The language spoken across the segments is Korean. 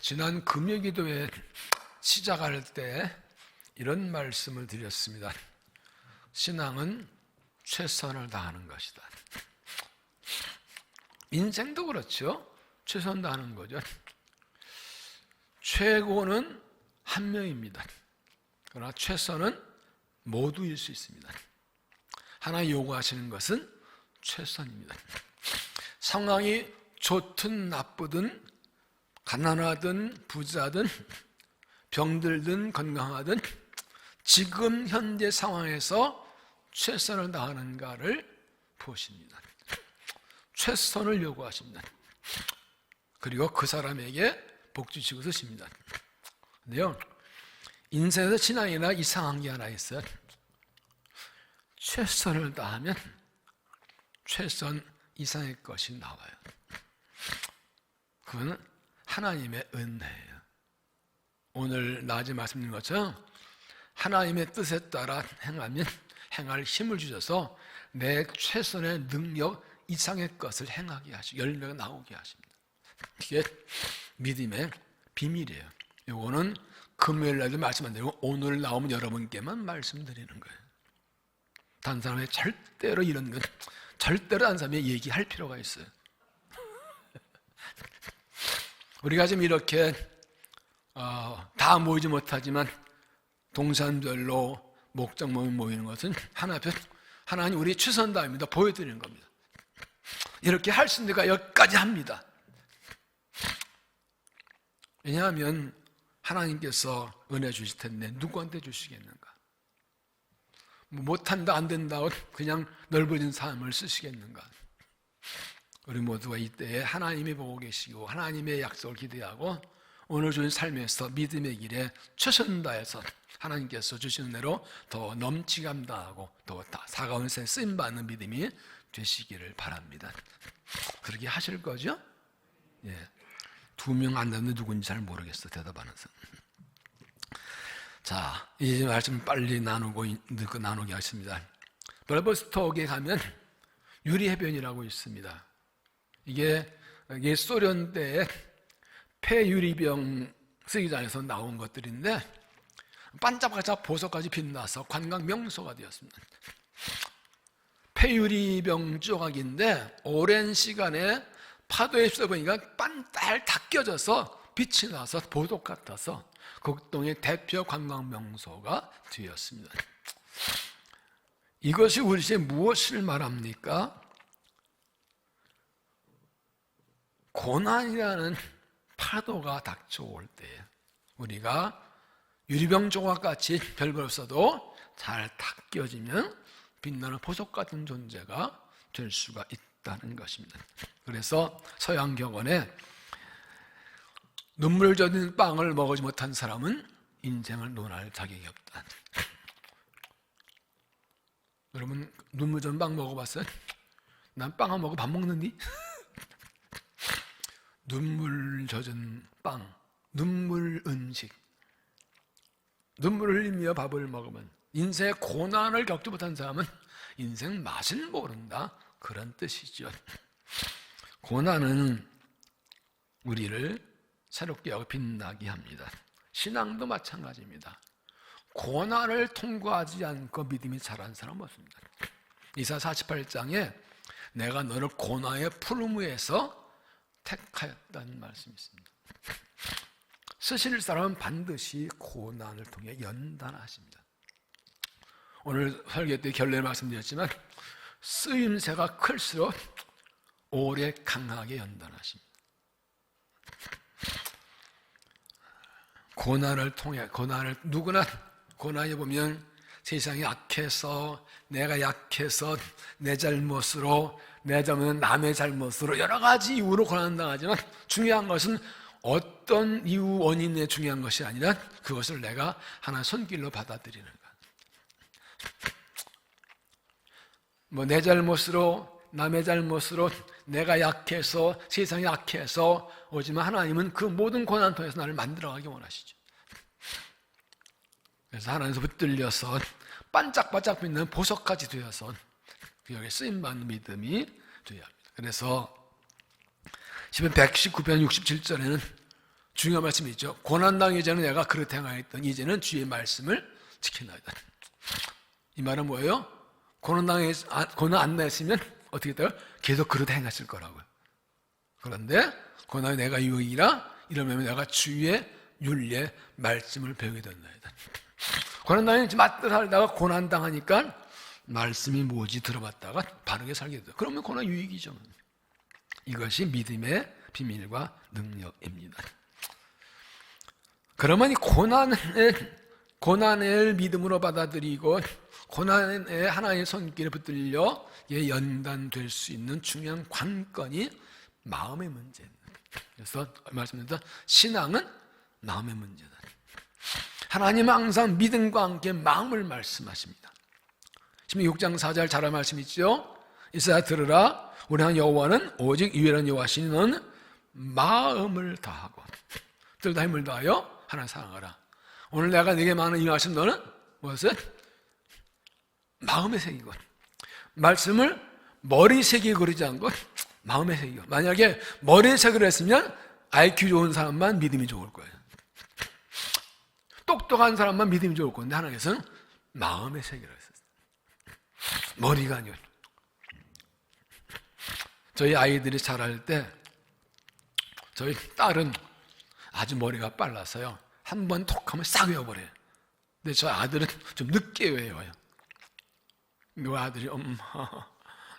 지난 금요기도회 시작할 때 이런 말씀을 드렸습니다. 신앙은 최선을 다하는 것이다. 인생도 그렇죠. 최선 다하는 거죠. 최고는 한 명입니다. 그러나 최선은 모두일 수 있습니다. 하나 요구하시는 것은 최선입니다. 상황이 좋든 나쁘든 가난하든 부자든 병들든 건강하든 지금 현재 상황에서 최선을 다하는가를 보십니다. 최선을 요구하십니다. 그리고 그 사람에게 복 주시고 쓰십니다. 근데요, 인생에서 신앙이나 이상한 게 하나 있어요. 최선을 다하면 최선 이상의 것이 나와요. 그건 하나님의 은혜예요. 오늘 낮에 말씀드린 것처럼 하나님의 뜻에 따라 행하면 행할 힘을 주셔서 내 최선의 능력 이상의 것을 행하게 하시고 열매가 나오게 하십니다. 이게 믿음의 비밀이에요. 이거는 금요일 날도 말씀 안 드리고 오늘 나오면 여러분께만 말씀드리는 거예요. 다른 사람의 절대로 이런 건 절대로 다른 사람이 얘기할 필요가 있어요. 우리가 지금 이렇게 다 모이지 못하지만 동산별로 목적 모이는 것은 하나님 우리 최선 다합니다. 보여드리는 겁니다. 이렇게 할 수 있는 데가 여기까지 합니다. 왜냐하면 하나님께서 은혜 주실 텐데 누구한테 주시겠는가? 못한다 안 된다고 그냥 넓어진 삶을 쓰시겠는가? 우리 모두가 이때에 하나님이 보고 계시고 하나님의 약속을 기대하고 오늘 주신 삶에서 믿음의 길에 최선 다해서 하나님께서 주시는 대로 더 넘치게 감당하고 더 사가운 새 쓰임받는 믿음이 되시기를 바랍니다. 그렇게 하실 거죠? 예. 2명 앉았는데 누군지 잘 모르겠어 대답하는 사람. 자, 이 말씀 빨리 나누게 하겠습니다. 벌버스톡에 가면 유리해변이라고 있습니다. 이게 소련 때에 폐유리병 쓰기장에서 나온 것들인데 반짝반짝 보석까지 빛나서 관광 명소가 되었습니다. 폐유리병 조각인데 오랜 시간에 파도에 휩쓸어보니까 반달 다 껴져서 빛이 나서 보석 같아서 극동의 대표 관광 명소가 되었습니다. 이것이 우리에게 무엇을 말합니까? 고난이라는 파도가 닥쳐올 때 우리가 유리병 조각같이 별별 없어도 잘 닦여지면 빛나는 보석 같은 존재가 될 수가 있다는 것입니다. 그래서 서양 격언에 눈물 젖은 빵을 먹지 못한 사람은 인생을 논할 자격이 없다. 여러분 눈물 젖은 빵 먹어봤어요? 난 빵 안 먹고 밥 먹는디? 눈물 젖은 빵, 눈물 음식, 눈물을 흘리며 밥을 먹으면 인생의 고난을 겪지 못한 사람은 인생 맛을 모른다 그런 뜻이죠. 고난은 우리를 새롭게 하고 빛나게 합니다. 신앙도 마찬가지입니다. 고난을 통과하지 않고 믿음이 자란 사람은 없습니다. 이사 48장에 내가 너를 고난의 푸름 위에서 택하였다는 말씀이 있습니다. 쓰실 사람은 반드시 고난을 통해 연단하십니다. 오늘 설교 때 결례 말씀드렸지만 쓰임새가 클수록 오래 강하게 연단하십니다. 고난을 통해 누구나 고난이 보면 세상이 약해서 내가 약해서 내 잘못으로 내 잘못은 남의 잘못으로 여러 가지 이유로 고난당하지만 중요한 것은 어떤 이유 원인에 중요한 것이 아니라 그것을 내가 하나의 손길로 받아들이는 것. 내 잘못으로 남의 잘못으로 내가 약해서 세상이 약해서 오지만 하나님은 그 모든 고난 통해서 나를 만들어가기 원하시죠. 그래서 하나님께서 붙들려서 반짝반짝 빛나는 보석까지 되어서 여기에 쓰임받는 믿음이 되어야 합니다. 그래서 시편 119편 67절에는 중요한 말씀이 있죠. 고난당하기 전에 내가 그렇게 행하였더니 이제는 주의 말씀을 지켜나이다. 이 말은 뭐예요? 고난 안 당했으면 어떻게 돼요? 계속 그렇게 행하실 거라고요. 그런데 고난이 내가 유익이라 이러면 내가 주의 윤리의 말씀을 배우게 된다이다. 고난당하지 맞다 살다가 고난당하니까 말씀이 뭐지 들어봤다가 바르게 살게 돼요. 그러면 고난 유익이죠. 이것이 믿음의 비밀과 능력입니다. 그러면 이 고난을 믿음으로 받아들이고 고난에 하나님의 손길에 붙들려 연단될 수 있는 중요한 관건이 마음의 문제입니다. 그래서 말씀드렸다. 신앙은 마음의 문제다. 하나님은 항상 믿음과 함께 마음을 말씀하십니다. 16장 4절 잘 말씀 있죠? 이스라엘 들으라 우리 하나님 여호와는 오직 유일한 여호와시니 너는 마음을 다하고 들다 힘을 다하여 하나님 사랑하라. 오늘 내가 네게 많은 이 말씀 너는 무엇은? 마음에 새기고 말씀을 머리에 새기고 그러지 않고 마음에 새기고. 만약에 머리에 새기려 했으면 IQ 좋은 사람만 믿음이 좋을 거예요. 똑똑한 사람만 믿음이 좋을 건데 하나님께서는 마음에 새기라 했었어요. 머리가 아니고. 저희 아이들이 자랄 때 저희 딸은 아주 머리가 빨라서요. 한 번 톡 하면 싹 외워버려요. 근데 저 아들은 좀 늦게 외워요. 그 아들이 엄마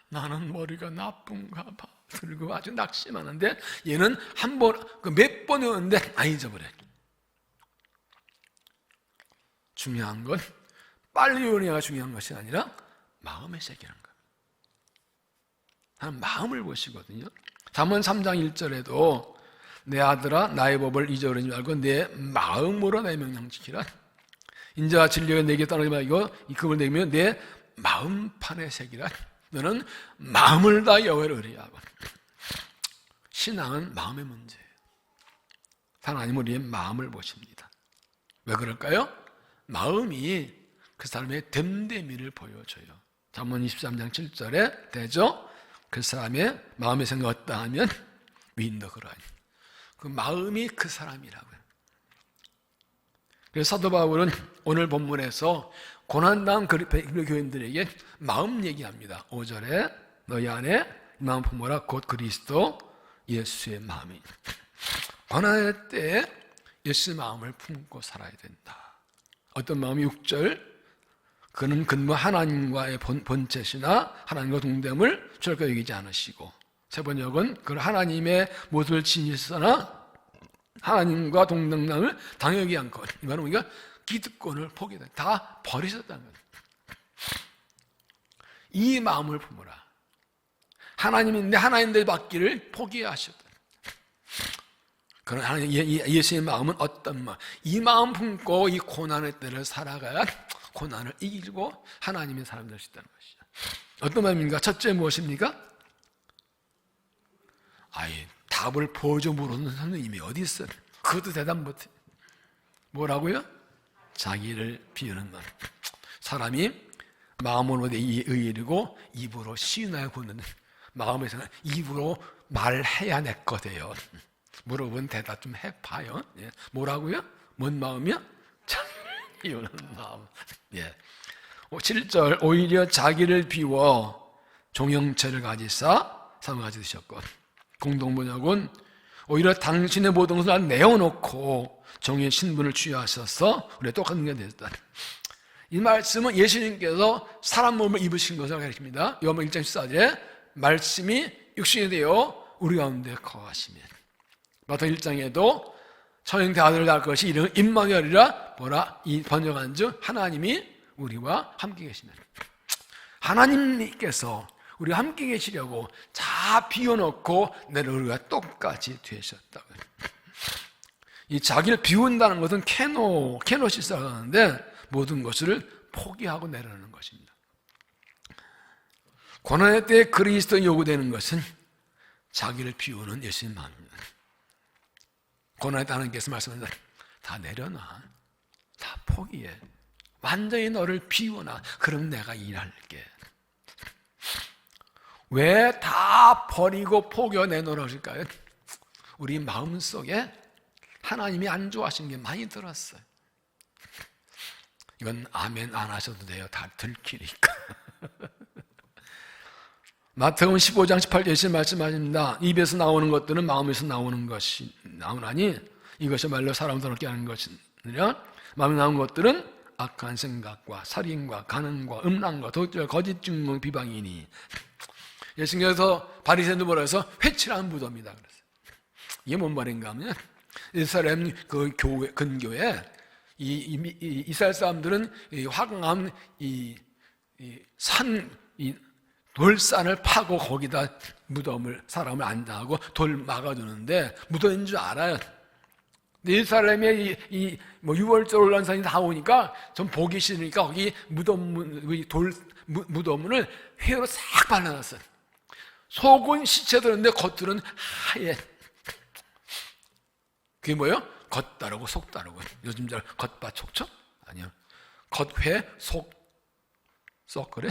나는 머리가 나쁜가 봐. 그리고 아주 낙심하는데 얘는 한 번, 몇 번 외웠는데 안 잊어버려요. 중요한 건 빨리 외우느냐가 중요한 것이 아니라 마음에 새기는 거예요. 하나님 마음을 보시거든요. 잠언 3장 1절에도 내 아들아 나의 법을 잊어버리지 말고 내 마음으로 내 명령 지키라. 인자와 진리가 내게 떠나지 말고 이 급을 내면 내 마음판에 새기라. 너는 마음을 다 여호와를 의뢰하고. 신앙은 마음의 문제예요. 하나님은 우리의 마음을 보십니다. 왜 그럴까요? 마음이 그 사람의 됨됨이를 보여줘요. 잠언 23장 7절에 되죠? 그 사람의 마음의 생각 어떠 하면 위인도 그러하니. 그 마음이 그 사람이라고요. 그래서 사도 바울은 오늘 본문에서 고난당한 교인들에게 마음 얘기합니다. 5절에 너희 안에 마음 품어라 곧 그리스도 예수의 마음이. 고난의 때에 예수의 마음을 품고 살아야 된다. 어떤 마음이 6절 그는 근무 하나님과의 본체시나 하나님과 동됨을 절대 여기지 않으시고 세 번역은 그 하나님의 모습을 지니시나 하나님과 동등남을 당연히 않고 이 말은 우리가 기득권을 포기했다. 다 버리셨다는 거예요. 이 마음을 품어라. 하나님인데 하나님들 받기를 포기하셨다. 그런 하나님 예수의 마음은 어떤 마음? 이 마음 품고 이 고난의 때를 살아가야 고난을 이기고 하나님의 사람이 될 수 있다는 것이죠. 어떤 마음입니까? 첫째 무엇입니까? 아예 답을 보여줘 모르는 선생님이 어디 있어? 그것도 대답 못해. 뭐라고요? 자기를 비우는 말. 사람이 마음으로 의리고 입으로 시인하여 굳는 마음에서는 입으로 말해야 내 거 돼요. 물어본 대답 좀 해봐요. 예. 뭐라고요? 뭔 마음이요? 자기를 비우는 마음. 예. 7절 오히려 자기를 비워 종형체를 가지사 삶을 가지셨고 공동번역은 오히려 당신의 모든 것을 내어놓고 종의 신분을 취하셔서 우리가 똑같은 게 됐다. 이 말씀은 예수님께서 사람 몸을 입으신 것을 가르칩니다. 요한복음 1장 14절에 말씀이 육신이 되어 우리 가운데 거하시면 마태 1장에도 처형된 아들을 낳을 것이 이름은 임마누엘이라 뭐라 이 번역한 즉 하나님이 우리와 함께 계시면 하나님께서 우리와 함께 계시려고 다 비워놓고 내를 우리가 똑같이 되셨다고요. 이 자기를 비운다는 것은 케노시스라고 하는데 모든 것을 포기하고 내려놓는 것입니다. 고난의 때에 그리스도 요구되는 것은 자기를 비우는 예수님 마음입니다. 고난의 때 하나님께서 말씀하신다. 다 내려놔. 다 포기해. 완전히 너를 비워놔. 그럼 내가 일할게. 왜 다 버리고 포기해 내놓으실까요? 우리 마음속에 하나님이 안 좋아하시는 게 많이 들었어요. 이건 아멘 안 하셔도 돼요. 다 들키니까. 마태복음 15장 18절에 말씀하십니다. 입에서 나오는 것들은 마음에서 나오는 것이 나오나니 이것이 말로 사람을 더럽게 하는 것이니라. 마음에 나오는 것들은 악한 생각과 살인과 간음과 음란과 도둑질과 거짓 증거 비방이니. 예수님께서 바리새인들 뭐라 해서 회칠한 무덤이다 그랬어요. 이게 뭔 말인가 하면 이스라엘 그 교회 근교에 이스라엘 사람들은 화강암 돌산을 파고 거기다 사람을 안장하고 돌 막아두는데 무덤인 줄 알아요. 예루살렘에 6월절 올라온 사람이 다 오니까 좀 보기 싫으니까 거기 무덤문을 회로 싹 발라놨어요. 속은 시체 들었는데 겉들은 하얘. 그게 뭐예요? 겉 다르고 속 다르고. 요즘 잘 겉밭 속죠? 아니요. 겉회 속 그래?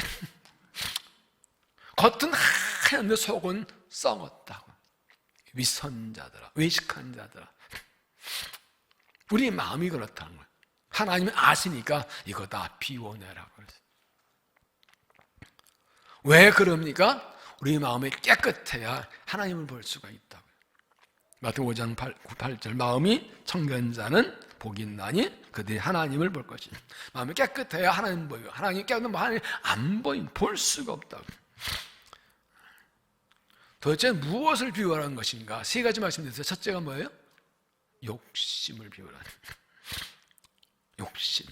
겉은 하얀데 속은 썩었다고. 위선자들아, 외식한 자들아. 우리 마음이 그렇다는 거예요. 하나님이 아시니까 이거 다 비워내라고 그랬어요. 왜 그럽니까? 우리 마음이 깨끗해야 하나님을 볼 수가 있다고요. 마태복음 5장 8절 마음이 청결한 자는 복이 있나니 그들이 하나님을 볼 것이니. 마음이 깨끗해야 하나님 보여요. 하나님이 깨끗하면 하나님 안 보이면 볼 수가 없다고. 도대체 무엇을 비워라는 것인가? 세 가지 말씀드렸어요. 첫째가 뭐예요? 욕심을 비우라. 욕심.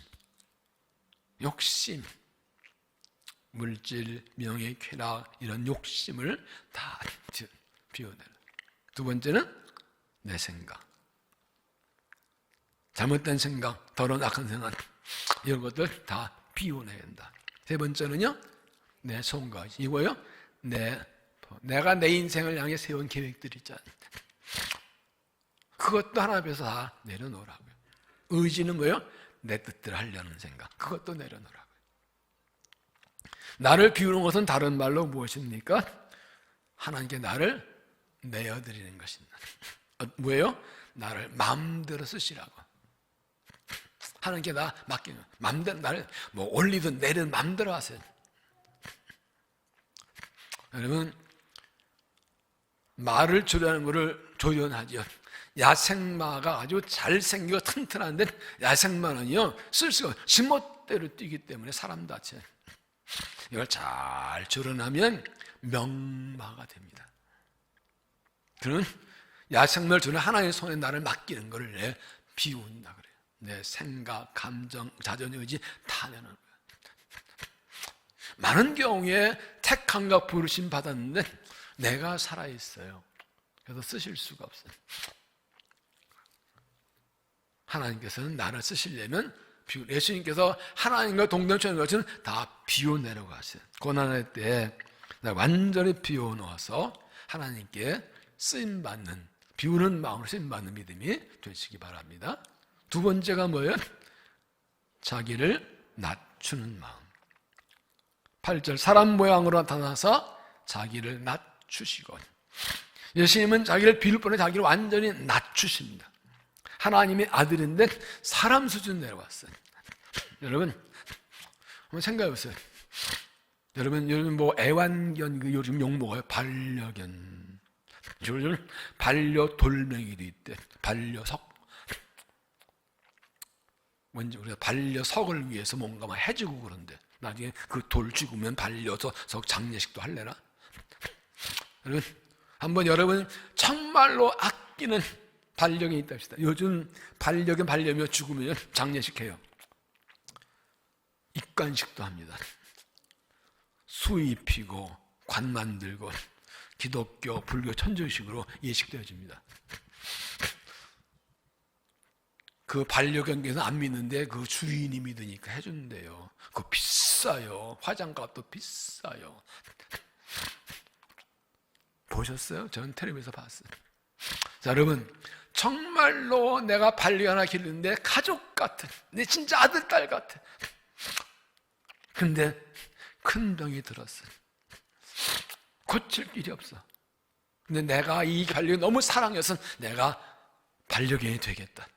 물질, 명예, 쾌락 이런 욕심을 다 비워내라. 두 번째는 내 생각. 잘못된 생각, 더러운 악한 생각 이런 것들 다 비워내야 한다. 세 번째는요, 내 손가락. 이거요, 내가 내 인생을 향해 세운 계획들 있잖아요. 그것도 하나 앞에서 다 내려놓으라고요. 의지는 뭐예요? 내 뜻대로 하려는 생각. 그것도 내려놓으라고요. 나를 비우는 것은 다른 말로 무엇입니까? 하나님께 나를 내어드리는 것입니다. 뭐예요? 나를 마음대로 쓰시라고. 하나님께 나 맡기는, 마음대로 나를 올리든 내리든 마음대로 하세요. 여러분, 말을 조련하는 것을 조련하죠. 야생마가 아주 잘생기고 튼튼한데 야생마는요, 쓸 수가 없어요. 지멋대로 뛰기 때문에 사람 다쳐요. 이걸 잘 조련하면 명마가 됩니다. 그는 야생마를 조련 하나님의 손에 나를 맡기는 것을 내 비운다 그래요. 내 생각, 감정, 자존, 의지 다 내는 거예요. 많은 경우에 택함과 부르심 받았는데 내가 살아있어요. 그래서 쓰실 수가 없어요. 하나님께서는 나를 쓰시려면 예수님께서 하나님과 동등처럼 것은 다 비워내려고 하세요. 고난의 때에 완전히 비워놓아서 하나님께 쓰임받는, 비우는 마음으로 쓰임받는 믿음이 되시기 바랍니다. 두 번째가 뭐예요? 자기를 낮추는 마음. 8절 사람 모양으로 나타나서 자기를 낮추시고. 예수님은 자기를 비울 뻔해 자기를 완전히 낮추십니다. 하나님의 아들인데 사람 수준 내려왔어요. 여러분 한번 생각해 보세요. 여러분 애완견 요즘 욕 먹어요. 반려견. 요즘 반려돌멩이도 있대. 반려석. 먼저 우리가 반려석을 위해서 뭔가 막 해주고 그런데 나중에 그 돌 죽으면 반려석 장례식도 할래나? 여러분 한번 여러분 정말로 아끼는 반려견이 있다 합시다. 요즘 반려묘 죽으면 장례식 해요. 입관식도 합니다. 수입히고 관 만들고 기독교, 불교, 천주식으로 예식도 해줍니다. 그 반려견께서 안 믿는데 그 주인이 믿으니까 해준대요. 그거 비싸요. 화장값도 비싸요. 보셨어요? 저는 텔레비에서 봤어요. 자, 여러분 정말로 내가 반려 하나 기르는데 가족 같은, 내 진짜 아들, 딸 같아. 근데 큰 병이 들었어요. 고칠 길이 없어. 근데 내가 이 반려 너무 사랑해서 내가 반려견이 되겠다.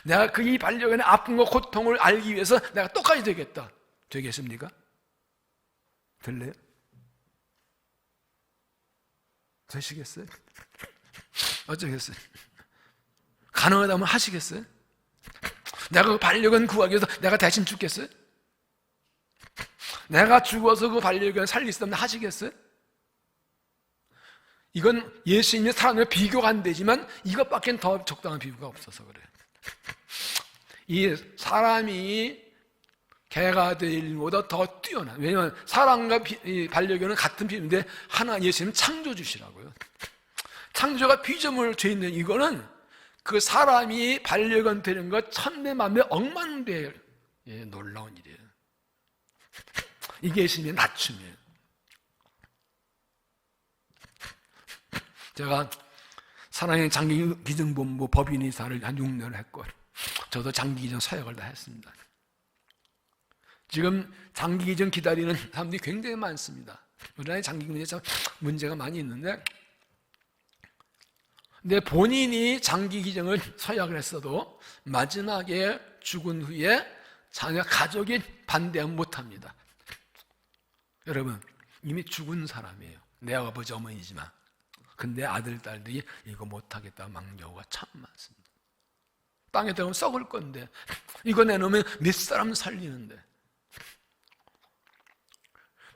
내가 그 이 반려견의 아픔과 고통을 알기 위해서 내가 똑같이 되겠다. 되겠습니까? 될래요? 되시겠어요? 어쩌겠어요? 가능하다면 하시겠어요? 내가 그 반려견 구하기 위해서 내가 대신 죽겠어요? 내가 죽어서 그 반려견 살릴 수 없는 하시겠어요? 이건 예수님의 사람과 비교가 안 되지만 이것밖엔 더 적당한 비유가 없어서 그래요. 이 사람이 개가 될 일보다 더 뛰어난, 왜냐하면 사람과 반려견은 같은 비유인데 하나 예수님은 창조주시라고요. 창조가 피조물 죄 있는 이거는 그 사람이 반려견 되는 것 천대 만배 억만배 놀라운 일이에요. 이게 예수님의 낮춤이에요. 제가 사랑의 장기기증본부 법인이사를 한 6년을 했고 저도 장기기증 서약을 다 했습니다. 지금 장기기증 기다리는 사람들이 굉장히 많습니다. 우리나라에 장기기증 문제가 많이 있는데 근데 본인이 장기기증을 서약을 했어도 마지막에 죽은 후에 자녀 가족이 반대하면 못합니다. 여러분 이미 죽은 사람이에요. 내 아버지 어머니지만 근데 아들 딸들이 이거 못하겠다 막 경우가 참 많습니다. 땅에 들어가면 썩을 건데 이거 내놓으면 몇 사람 살리는데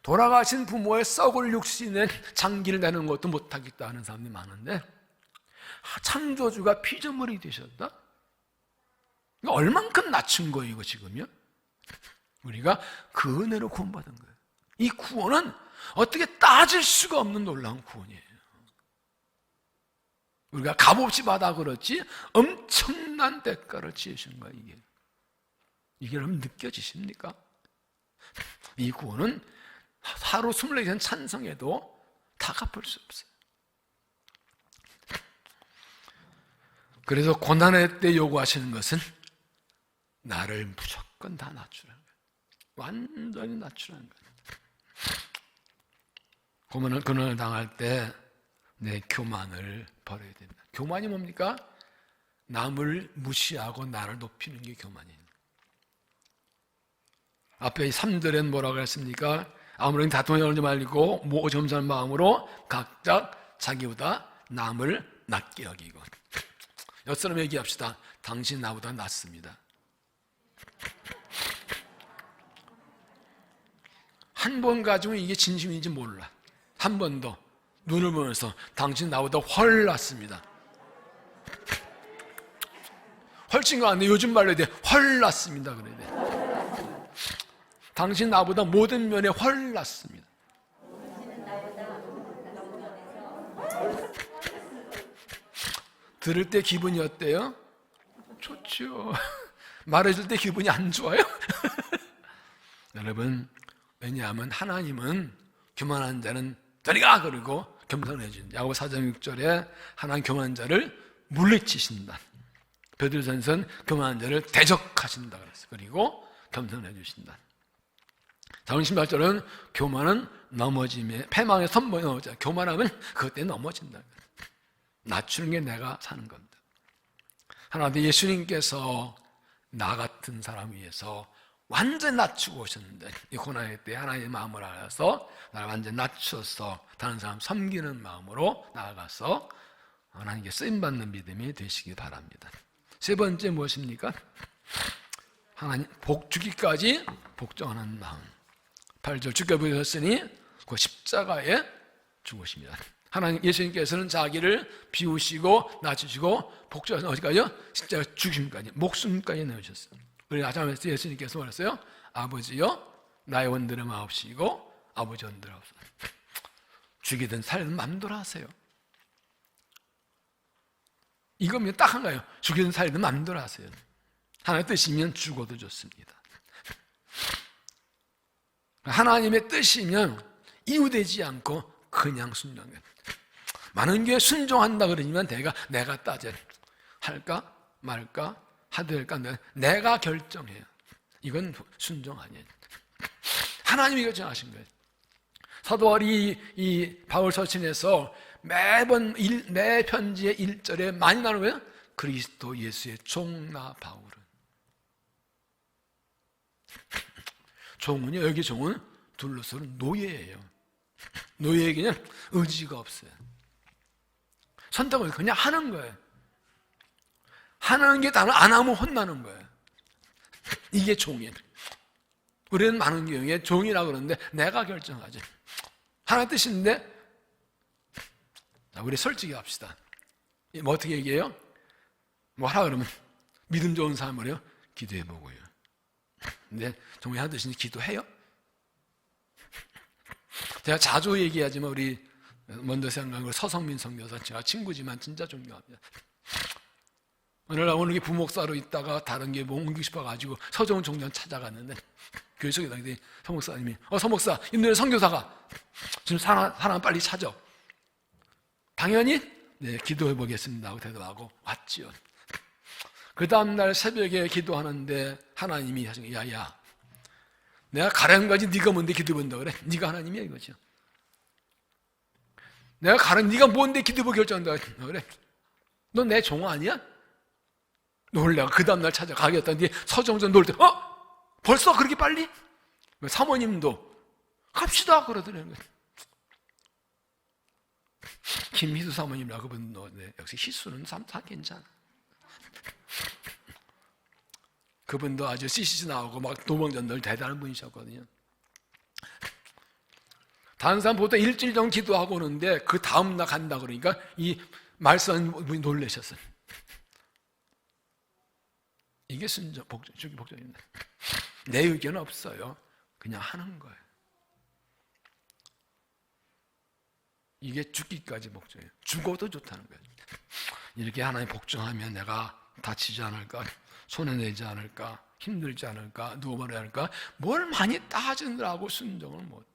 돌아가신 부모의 썩을 육신에 장기를 내는 것도 못하겠다 하는 사람들이 많은데 창조주가 피조물이 되셨다? 얼만큼 낮춘 거예요 이거 지금요? 우리가 그 은혜로 구원받은 거예요. 이 구원은 어떻게 따질 수가 없는 놀라운 구원이에요. 우리가 값없이 받아 그렇지 엄청난 대가를 지으신 거예요. 이게 여러분 느껴지십니까? 이 구원은 하루 24시간 찬성해도 다 갚을 수 없어요. 그래서 고난의 때 요구하시는 것은 나를 무조건 다 낮추라는 거예요. 완전히 낮추라는 거예요. 고난을 당할 때 내 교만을 버려야 됩니다. 교만이 뭡니까? 남을 무시하고 나를 높이는 게 교만이에요. 앞에 3절엔 뭐라고 했습니까? 아무런 다툼을 열지 말고 모점산 마음으로 각자 자기보다 남을 낮게 여기고. 옆사람 얘기합시다. 당신 나보다 낫습니다. 한 번 가지고 이게 진심인지 몰라. 한 번 더 눈을 보면서 당신 나보다 훨 낫습니다. 훨씬 거 안 돼. 요즘 말로 해야 돼. 훨 낫습니다. 그래야 돼. 당신 나보다 모든 면에 훨 낫습니다. 들을 때 기분이 어때요? 좋죠. 말해줄 때 기분이 안 좋아요? 여러분, 왜냐하면 하나님은 교만한 자는 저리가 그러고 겸손해 준 야고보 4장 6절에 하나님 교만한 자를 물리치신다. 베드로전서는 교만한 자를 대적하신다 그랬어요. 그리고 겸손해 주신다. 다음 18절은 교만은 넘어짐에 패망의 선봉에 넘어져. 교만하면 그것 때문에 넘어진다. 낮추는 게 내가 사는 겁니다. 하나님 예수님께서 나 같은 사람 위해서 완전 낮추고 오셨는데 이 고난의 때 하나님의 마음을 알아서 나를 완전 낮추어서 다른 사람 섬기는 마음으로 나아가서 하나님께 쓰임받는 믿음이 되시기 바랍니다. 세 번째 무엇입니까? 하나님 복 주기까지 복종하는 마음. 8절 주께 보셨으니 그 십자가에 죽으십니다. 하나님 예수님께서는 자기를 비우시고 낮추시고 복종하신 어디까지요? 십자가 죽음까지 목숨까지 내주셨어요. 우리 아자면서 예수님께서 말했어요. 아버지여 나의 원대로 마옵시고 아버지 원대로 하옵소서. 죽이든 살든 맘대로 하세요. 이거면 딱 한 가지예요. 죽이든 살든 맘대로 하세요. 하나님의 뜻이면 죽어도 좋습니다. 하나님의 뜻이면 이유되지 않고 그냥 순종해요. 많은 게 순종한다 그러지만 내가 따져 할까 말까 하될까 내가 결정해요. 이건 순종 아니에요. 하나님이 결정하신 거예요. 사도 바울이 이 바울 서신에서 매번 매 편지의 1절에 많이 나누면 그리스도 예수의 종나 바울은. 종은요, 여기 종은 둘러서는 노예예요. 노예에게는 의지가 없어요. 선택을 그냥 하는 거예요. 하는 게 다른, 안 하면 혼나는 거예요. 이게 종이에요. 우리는 많은 경우에 종이라고 그러는데 내가 결정하지. 하나님 뜻인데, 자, 우리 솔직히 합시다. 뭐 어떻게 얘기해요? 뭐 하라 그러면 믿음 좋은 사람으로요, 기도해보고요. 근데 종이 하나 뜻인지 기도해요? 제가 자주 얘기하지만 우리 먼저 생각한 서성민 선교사, 제가 친구지만 진짜 존경합니다. 오늘 부목사로 있다가 다른 게 뭐 옮기고 싶어가지고 서정훈 총장 찾아갔는데 교회 속에 다니더니 서목사님이 서목사 인도의 선교사가 지금 사람 빨리 찾아. 당연히 네, 기도해 보겠습니다 하고 대답하고 왔지요. 그 다음날 새벽에 기도하는데 하나님이 하신 야야, 내가 가라는 거지 네가 뭔데 기도해본다 그래? 네가 하나님이야 이거죠. 내가 가라는 네가 뭔데 기도해보 결정한다 그래? 너 내 종 아니야? 놀래가 그 다음날 찾아가겠다는데 서정전 놀 때 벌써 그렇게 빨리? 사모님도 갑시다 그러더라고요. 김희수 사모님이라 그분도 네, 역시 희수는 다 괜찮아. 그분도 아주 CCC 나오고 막 도망전들 대단한 분이셨거든요. 다른 사람 보통 일주일 정도 기도하고 오는데 그 다음날 간다 그러니까 이 말씀 분이 놀라셨어요. 이게 순종, 복종입니다. 내 의견은 없어요. 그냥 하는 거예요. 이게 죽기까지 복종이에요. 죽어도 좋다는 거예요. 이렇게 하나님 복종하면 내가 다치지 않을까, 손해내지 않을까, 힘들지 않을까, 누워버려야 할까, 뭘 많이 따지느라고 순종을 못해.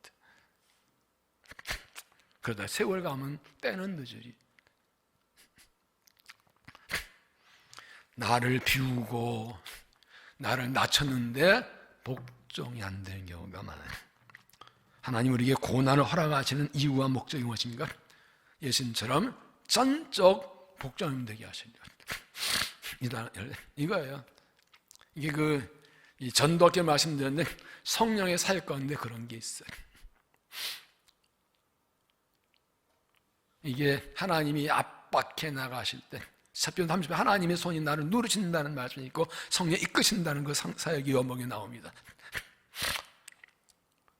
그러다 세월 가면 때는 늦으리. 나를 비우고 나를 낮췄는데 복종이 안 되는 경우가 많아요. 하나님 우리에게 고난을 허락하시는 이유와 목적이 무엇입니까? 예수님처럼 전적 복종이 되게 하시려. 이거예요. 이게 이 전도학교 말씀드렸는데 성령의 사역 가운데 그런 게 있어요. 이게 하나님이 압박해 나가실 때 시편 30편 하나님의 손이 나를 누르신다는 말씀이 있고 성령이 이끄신다는 그 사역이 원목에 나옵니다.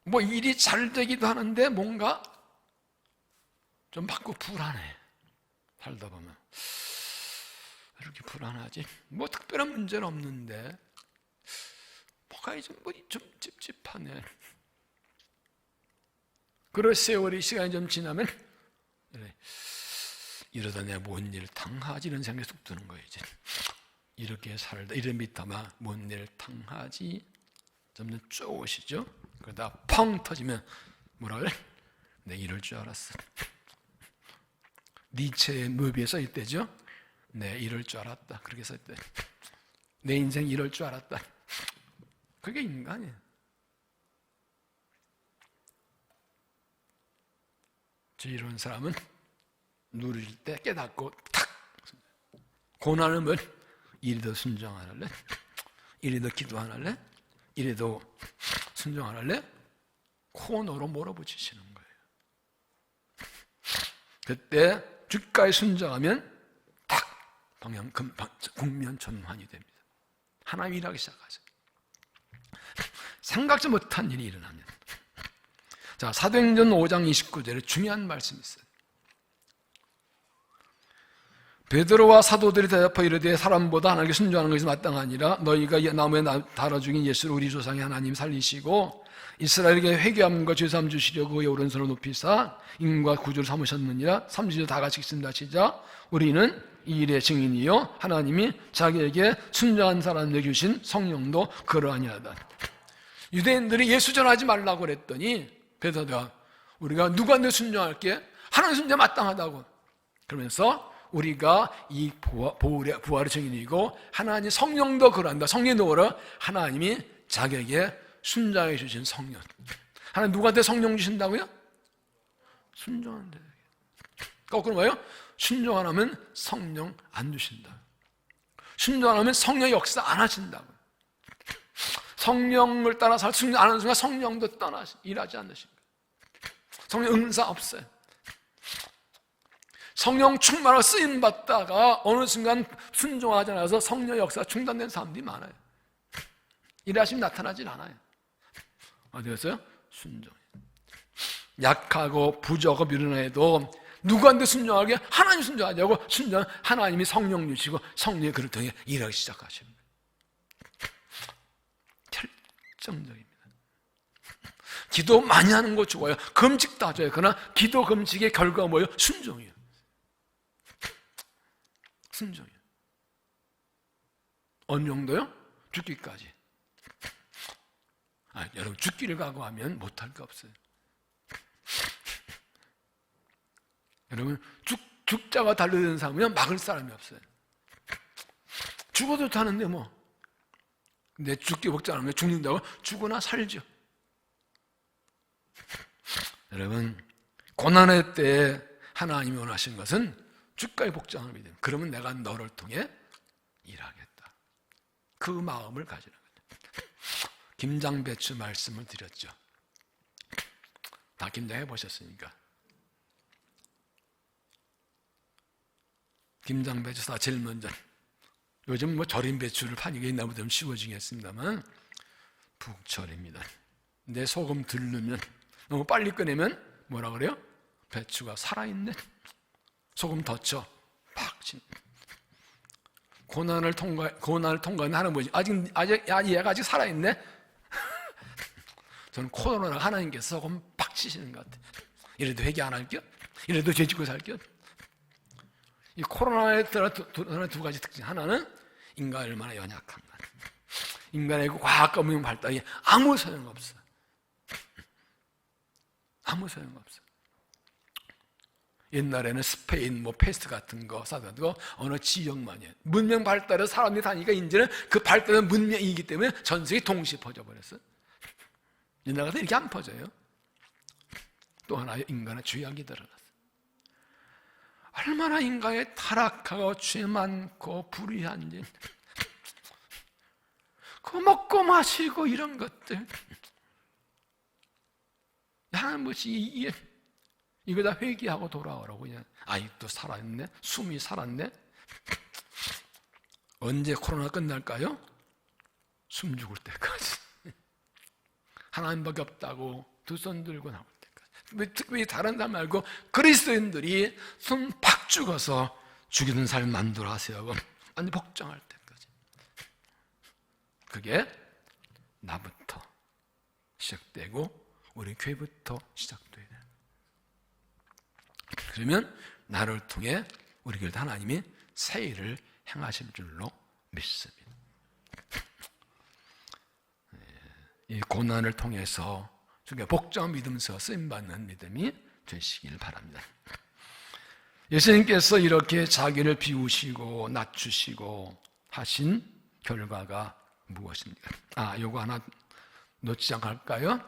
뭐 일이 잘 되기도 하는데 뭔가 좀 받고 불안해. 살다 보면 왜 이렇게 불안하지? 뭐 특별한 문제는 없는데 뭐가 좀 찝찝하네. 그럴 세월이 시간이 좀 지나면 그래, 이러다 내가 뭔 일 당하지 이런 생각이 쑥 드는 거예요. 이제 이렇게 살다 이런 밑담아 뭔 일 당하지 점점 쪼으시죠. 그러다 펑 터지면 뭐라 그래? 내가 이럴 줄 알았어. 니체의 뮤비에 써있대죠. 내 이럴 줄 알았다. 그렇게 써있대. 내 인생 이럴 줄 알았다. 그게 인간이에요. 이런 사람은 누릴 때 깨닫고 탁 고난을 뭐 이리도 순종 안 할래? 이리도 기도 안 할래? 이리도 순종 안 할래? 코너로 몰아붙이시는 거예요. 그때 주가에 순종하면 탁 방향 국면전환이 됩니다. 하나님 일하기 시작하죠. 생각지 못한 일이 일어나면 자, 사도행전 5장 29절에 중요한 말씀이 있어요. 베드로와 사도들이 대답하여 이르되 사람보다 하나님께 순종하는 것이 마땅하니라. 너희가 나무에 달아 죽인 예수를 우리 조상의 하나님 살리시고 이스라엘에게 회개함과 죄사함 주시려고 그의 오른손을 높이사 인과 구주를 삼으셨느니라. 30절 다 같이 읽습니다. 시작. 우리는 이 일의 증인이요 하나님이 자기에게 순종한 사람에게 주신 성령도 그러하니하다. 유대인들이 예수 전하지 말라고 그랬더니 베드로가 우리가 누구한테 순종할게? 하나님 순종 마땅하다고. 그러면서 우리가 이 부활의 증인이고 하나님 성령도 그러한다. 성령도 그러 하나님이 자기에게 순종해 주신 성령. 하나님 누구한테 성령 주신다고요? 순종한데. 거꾸로 뭐예요? 순종 안 하면 성령 안 주신다. 순종 안 하면 성령 역사 안 하신다고. 성령을 따라서 순종 안 하는 순간 성령도 일하지 않으십니다. 성령 은사 없어요. 성령 충만하고 쓰임 받다가 어느 순간 순종하지 않아서 성령 역사가 중단된 사람들이 많아요. 일하심이 나타나질 않아요. 어디였어요? 순종. 약하고 부족하고 미련해도 누구한테 순종하게? 하나님 순종하자고. 순종 하나님이 성령 주시고 성령의 그를 통해 일하기 시작하십니다. 결정적입니다. 기도 많이 하는 거 좋아요. 금식도 하죠. 그러나 기도 금식의 결과가 뭐예요? 순종이에요. 순종이에요. 어느 정도요? 죽기까지. 여러분 죽기를 각오하면 못할 게 없어요. 여러분 죽자가 달려드는 사람은 막을 사람이 없어요. 죽어도 타는데 뭐. 근데 죽기 먹지 않으면 죽는다고? 죽으나 살죠. 여러분 고난의 때에 하나님이 원하신 것은 주가의 복장을 믿음. 그러면 내가 너를 통해 일하겠다. 그 마음을 가지는 거죠. 김장배추 말씀을 드렸죠. 다 김장해 보셨으니까. 김장배추 제일 먼저. 요즘 뭐 절인 배추를 파니까 옛날보다 좀 쉬워지겠습니다만 북절입니다. 내 소금 들르면 너무 빨리 꺼내면 뭐라 그래요? 배추가 살아있네. 소금 더 쳐. 팍 친. 고난을 통과하는 할아버지 얘가 아직 살아있네. 저는 코로나 하나님께서 소금 팍 치시는 것 같아요. 이래도 회개 안 할게요? 이래도 죄 짓고 살게요? 이 코로나에 따라 두 가지 특징. 하나는 인간이 얼마나 연약한가. 인간의 과학과 문명 발달이 아무 소용없어. 아무 소용없어. 옛날에는 스페인, 패스트 같은 거, 사드 거 어느 지역만이에요. 문명 발달에 사람들이 다니니까 이제는 그 발달은 문명이기 때문에 전 세계 동시에 퍼져버렸어요. 옛날 같은 이렇게 안 퍼져요. 또 하나의 인간의 죄악이 드러났어요. 얼마나 인간의 타락하고 죄 많고 불의한지. 그 먹고 마시고 이런 것들. 하나님 뭐지 이거 다 회개하고 돌아오라고 그냥. 아직도 살아있네? 숨이 살았네? 언제 코로나 끝날까요? 숨 죽을 때까지. 하나님밖에 없다고 두 손 들고 나올 때까지. 특별히 다른 사람 말고 그리스도인들이 손 팍 죽어서 죽이는 삶 만들어 하세요. 완전 복종할 때까지. 그게 나부터 시작되고 우리 교회부터 시작돼야 돼요. 그러면 나를 통해 우리 교회 하나님이 새 일을 행하실 줄로 믿습니다. 이 고난을 통해서 복종 믿으면서 쓰임받는 믿음이 되시길 바랍니다. 예수님께서 이렇게 자기를 비우시고 낮추시고 하신 결과가 무엇입니까? 요거 하나 놓치지 않고 할까요?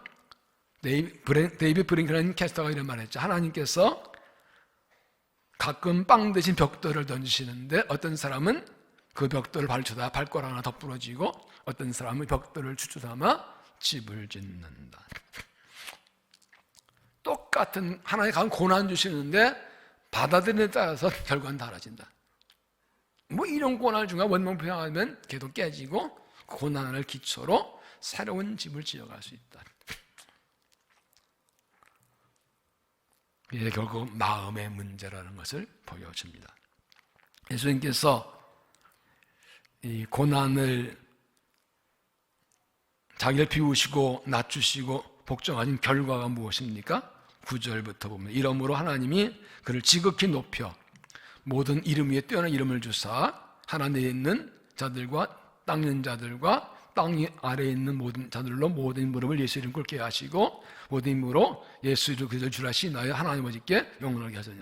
데이비드 브링클린 캐스터가 이런 말 했죠. 하나님께서 가끔 빵 대신 벽돌을 던지시는데 어떤 사람은 그 벽돌을 발쳐다 발가락 하나 더 부러지고 어떤 사람은 벽돌을 주워담아 집을 짓는다. 똑같은 하나님 강한 고난 주시는데 받아들이는 데 따라서 결과는 달라진다. 이런 고난을 중간 원망평하면 걔도 깨지고 고난을 기초로 새로운 집을 지어갈 수 있다. 이게 결국 마음의 문제라는 것을 보여줍니다. 예수님께서 이 고난을 자기를 비우시고 낮추시고 복종하신 결과가 무엇입니까? 9절부터 보면 이러므로 하나님이 그를 지극히 높여 모든 이름 위에 뛰어난 이름을 주사 하늘에 있는 자들과 땅 있는 자들과 땅 아래에 있는 모든 자들로 모든 무릎을 예수 이름 꿇게 하시고 모든 힘으로 예수 이름을 그저 주라 시인하여 하나님 아버지께 영원하게 하소서.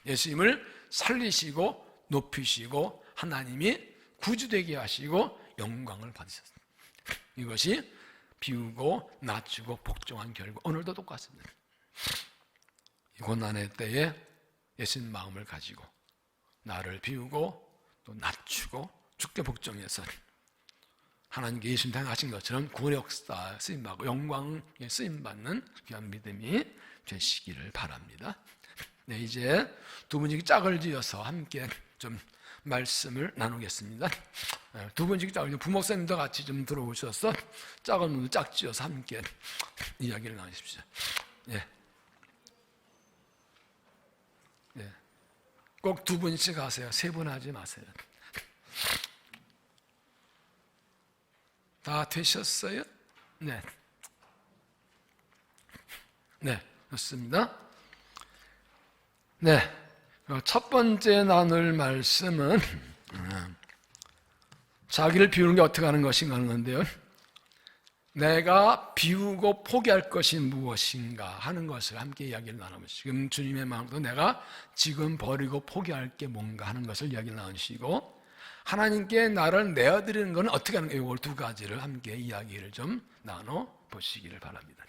예수님을 살리시고 높이시고 하나님이 구주되게 하시고 영광을 받으셨습니다. 이것이 비우고 낮추고 복종한 결과 오늘도 똑같습니다. 고난의 때에 예수님 마음을 가지고 나를 비우고 또 낮추고 주께 복종해서 하나님께 예수님 당하신 것처럼 구원의 역사 쓰임받고 영광에 쓰임받는 귀한 믿음이 되시기를 바랍니다. 네, 이제 두 분이 짝을 지어서 함께 좀 말씀을 나누겠습니다. 두 분이 짝을 부목사님도 같이 좀 들어오셔서 짝을 짝 지어서 함께 이야기를 나누십시오. 네. 네. 꼭 두 분씩 하세요. 세 분 하지 마세요. 다 되셨어요? 네. 네, 좋습니다. 네. 첫 번째 나눌 말씀은 자기를 비우는 게 어떻게 하는 것인가 하는 건데요. 내가 비우고 포기할 것이 무엇인가 하는 것을 함께 이야기를 나누면서 지금 주님의 마음도 내가 지금 버리고 포기할 게 뭔가 하는 것을 이야기를 나누시고 하나님께 나를 내어드리는 것은 어떻게 하는 거, 이걸 두 가지를 함께 이야기를 좀 나눠보시기를 바랍니다.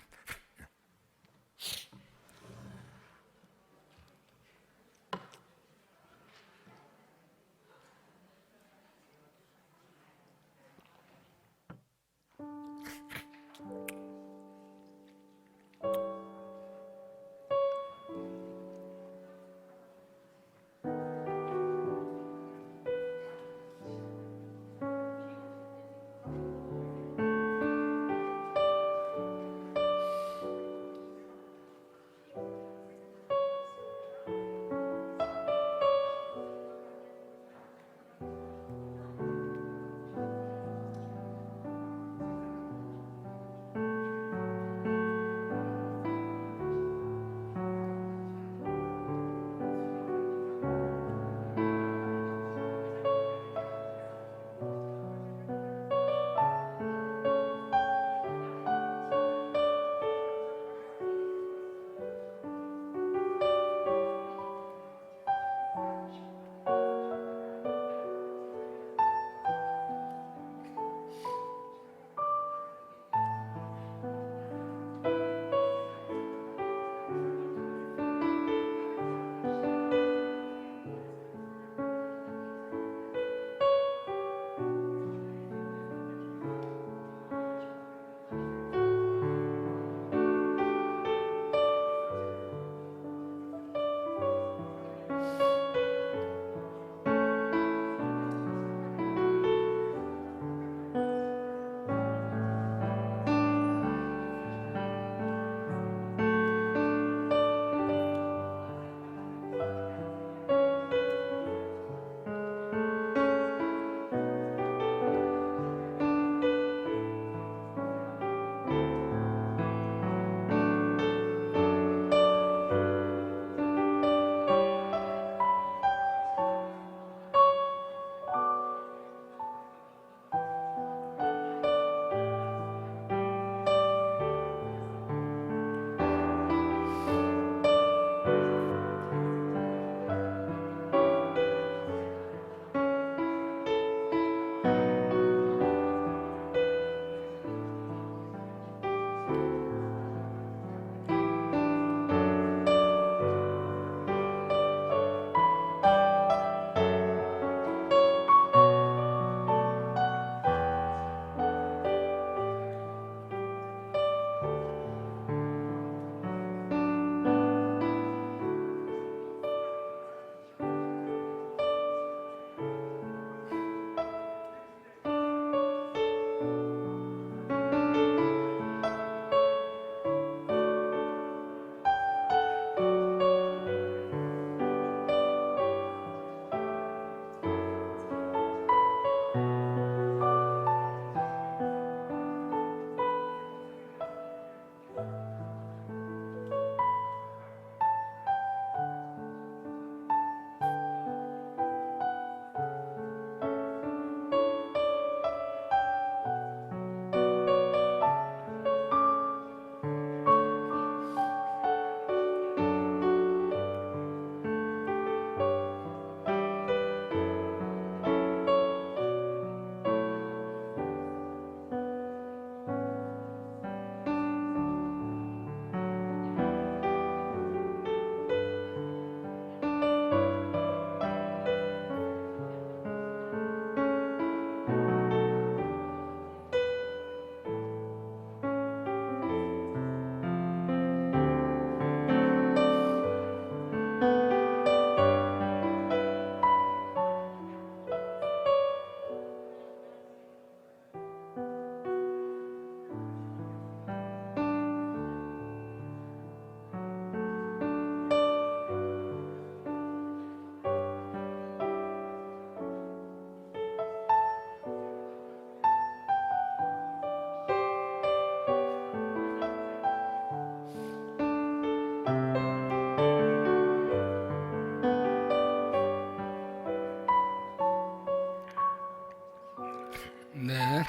네,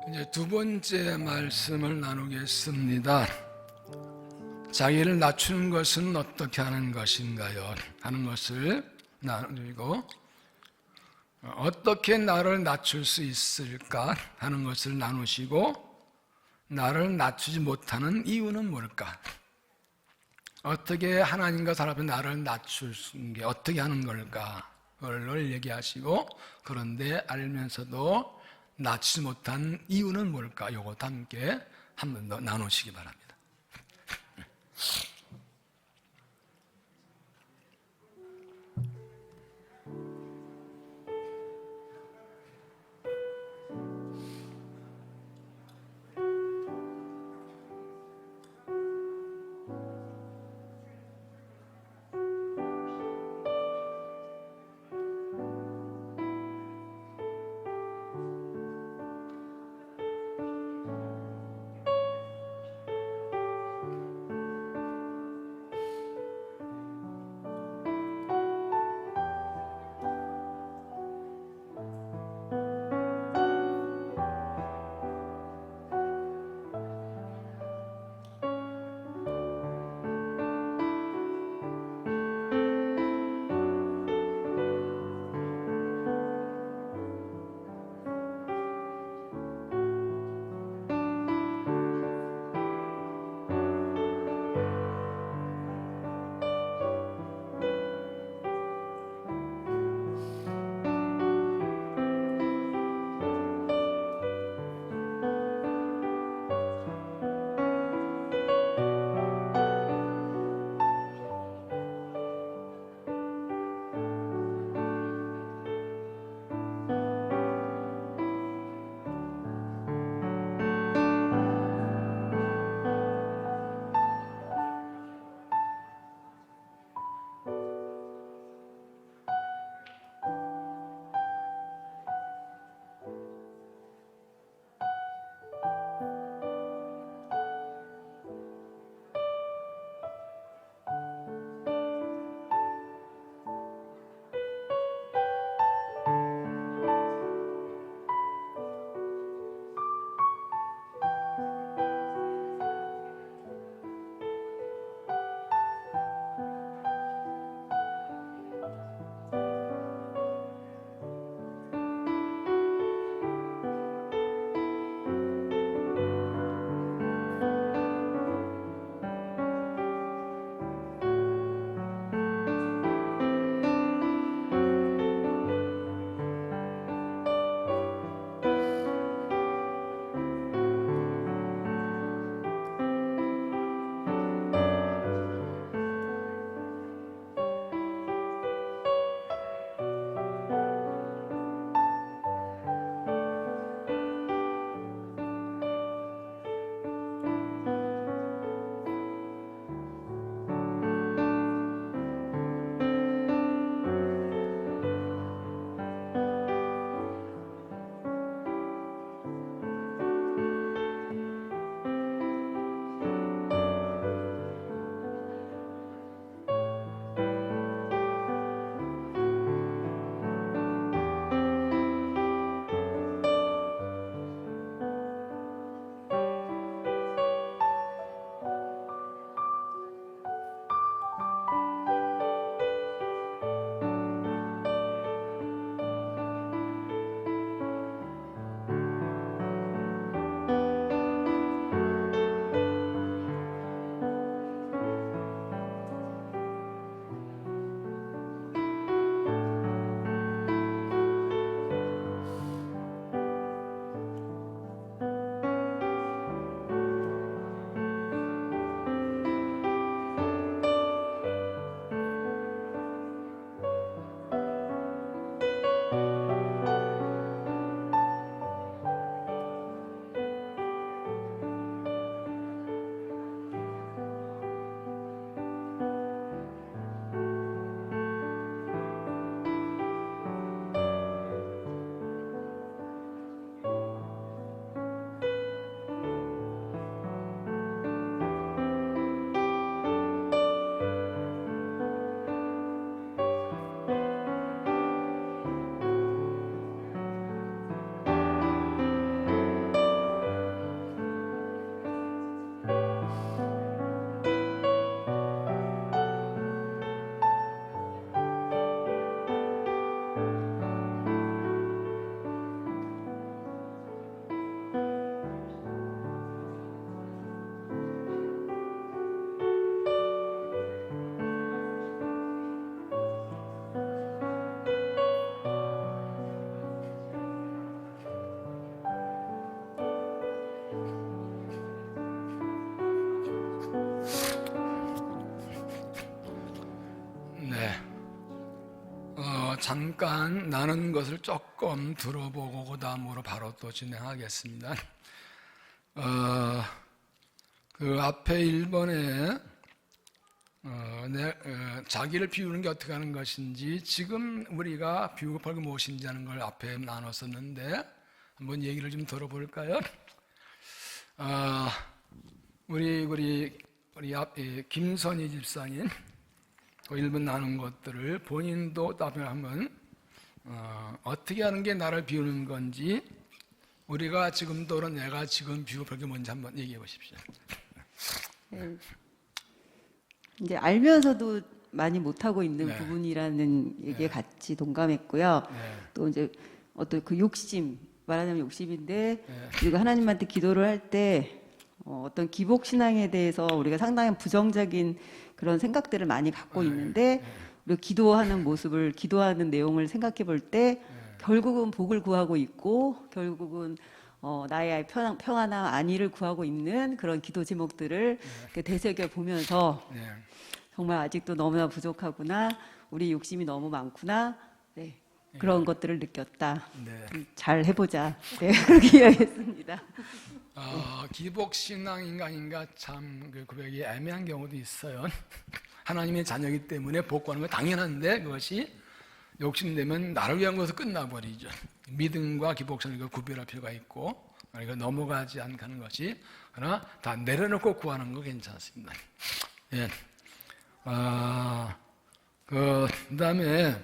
이제 두 번째 말씀을 나누겠습니다. 자기를 낮추는 것은 어떻게 하는 것인가요? 하는 것을 나누고, 어떻게 나를 낮출 수 있을까 하는 것을 나누시고, 나를 낮추지 못하는 이유는 뭘까? 어떻게 하나님과 사람 앞에 나를 낮출 수 있는 게 어떻게 하는 걸까? 그걸 얘기하시고, 그런데 알면서도 낮추지 못한 이유는 뭘까? 이것도 함께 한 번 더 나누시기 바랍니다. 잠깐 나눈 것을 조금 들어보고 그 다음으로 바로 또 진행하겠습니다. 그 앞에 1번에 자기를 비우는 게 어떻게 하는 것인지, 지금 우리가 비우고 펄고 무엇인지 하는 걸 앞에 나눴었는데 한번 얘기를 좀 들어볼까요? 우리 김선희 집사님 그 1번 나눈 것들을 본인도 답변을 한번 어떻게 하는 게 나를 비우는 건지, 우리가 지금도 내가 지금 비우고 펄게 뭔지 한번 얘기해 보십시오. 네. 이제 알면서도 많이 못하고 있는 네. 부분이라는 얘기에 같이 동감했고요. 네. 또 이제 어떤 그 욕심, 말하자면 욕심인데, 네. 우리가 하나님한테 기도를 할 때 어떤 기복 신앙에 대해서 우리가 상당히 부정적인 그런 생각들을 많이 갖고 있는데, 우리가 기도하는 모습을, 기도하는 내용을 생각해 볼 때 결국은 복을 구하고 있고, 결국은 나의 평안함, 안위를 구하고 있는 그런 기도 제목들을 이렇게 되새겨 보면서 정말 아직도 너무나 부족하구나, 우리 욕심이 너무 많구나, 네, 그런 것들을 느꼈다. 네. 잘 해보자. 네, 그렇게 이야기했습니다. 기복신앙인가 아닌가 참 그 고백이 애매한 경우도 있어요. 하나님의 자녀이기 때문에 복구하는 건 당연한데, 그것이 욕심내면 나를 위한 것으로 끝나버리죠. 믿음과 기복신앙을 구별할 필요가 있고, 그러니까 넘어가지 않는 것이, 그러나 다 내려놓고 구하는 거 괜찮습니다. 예. 그다음에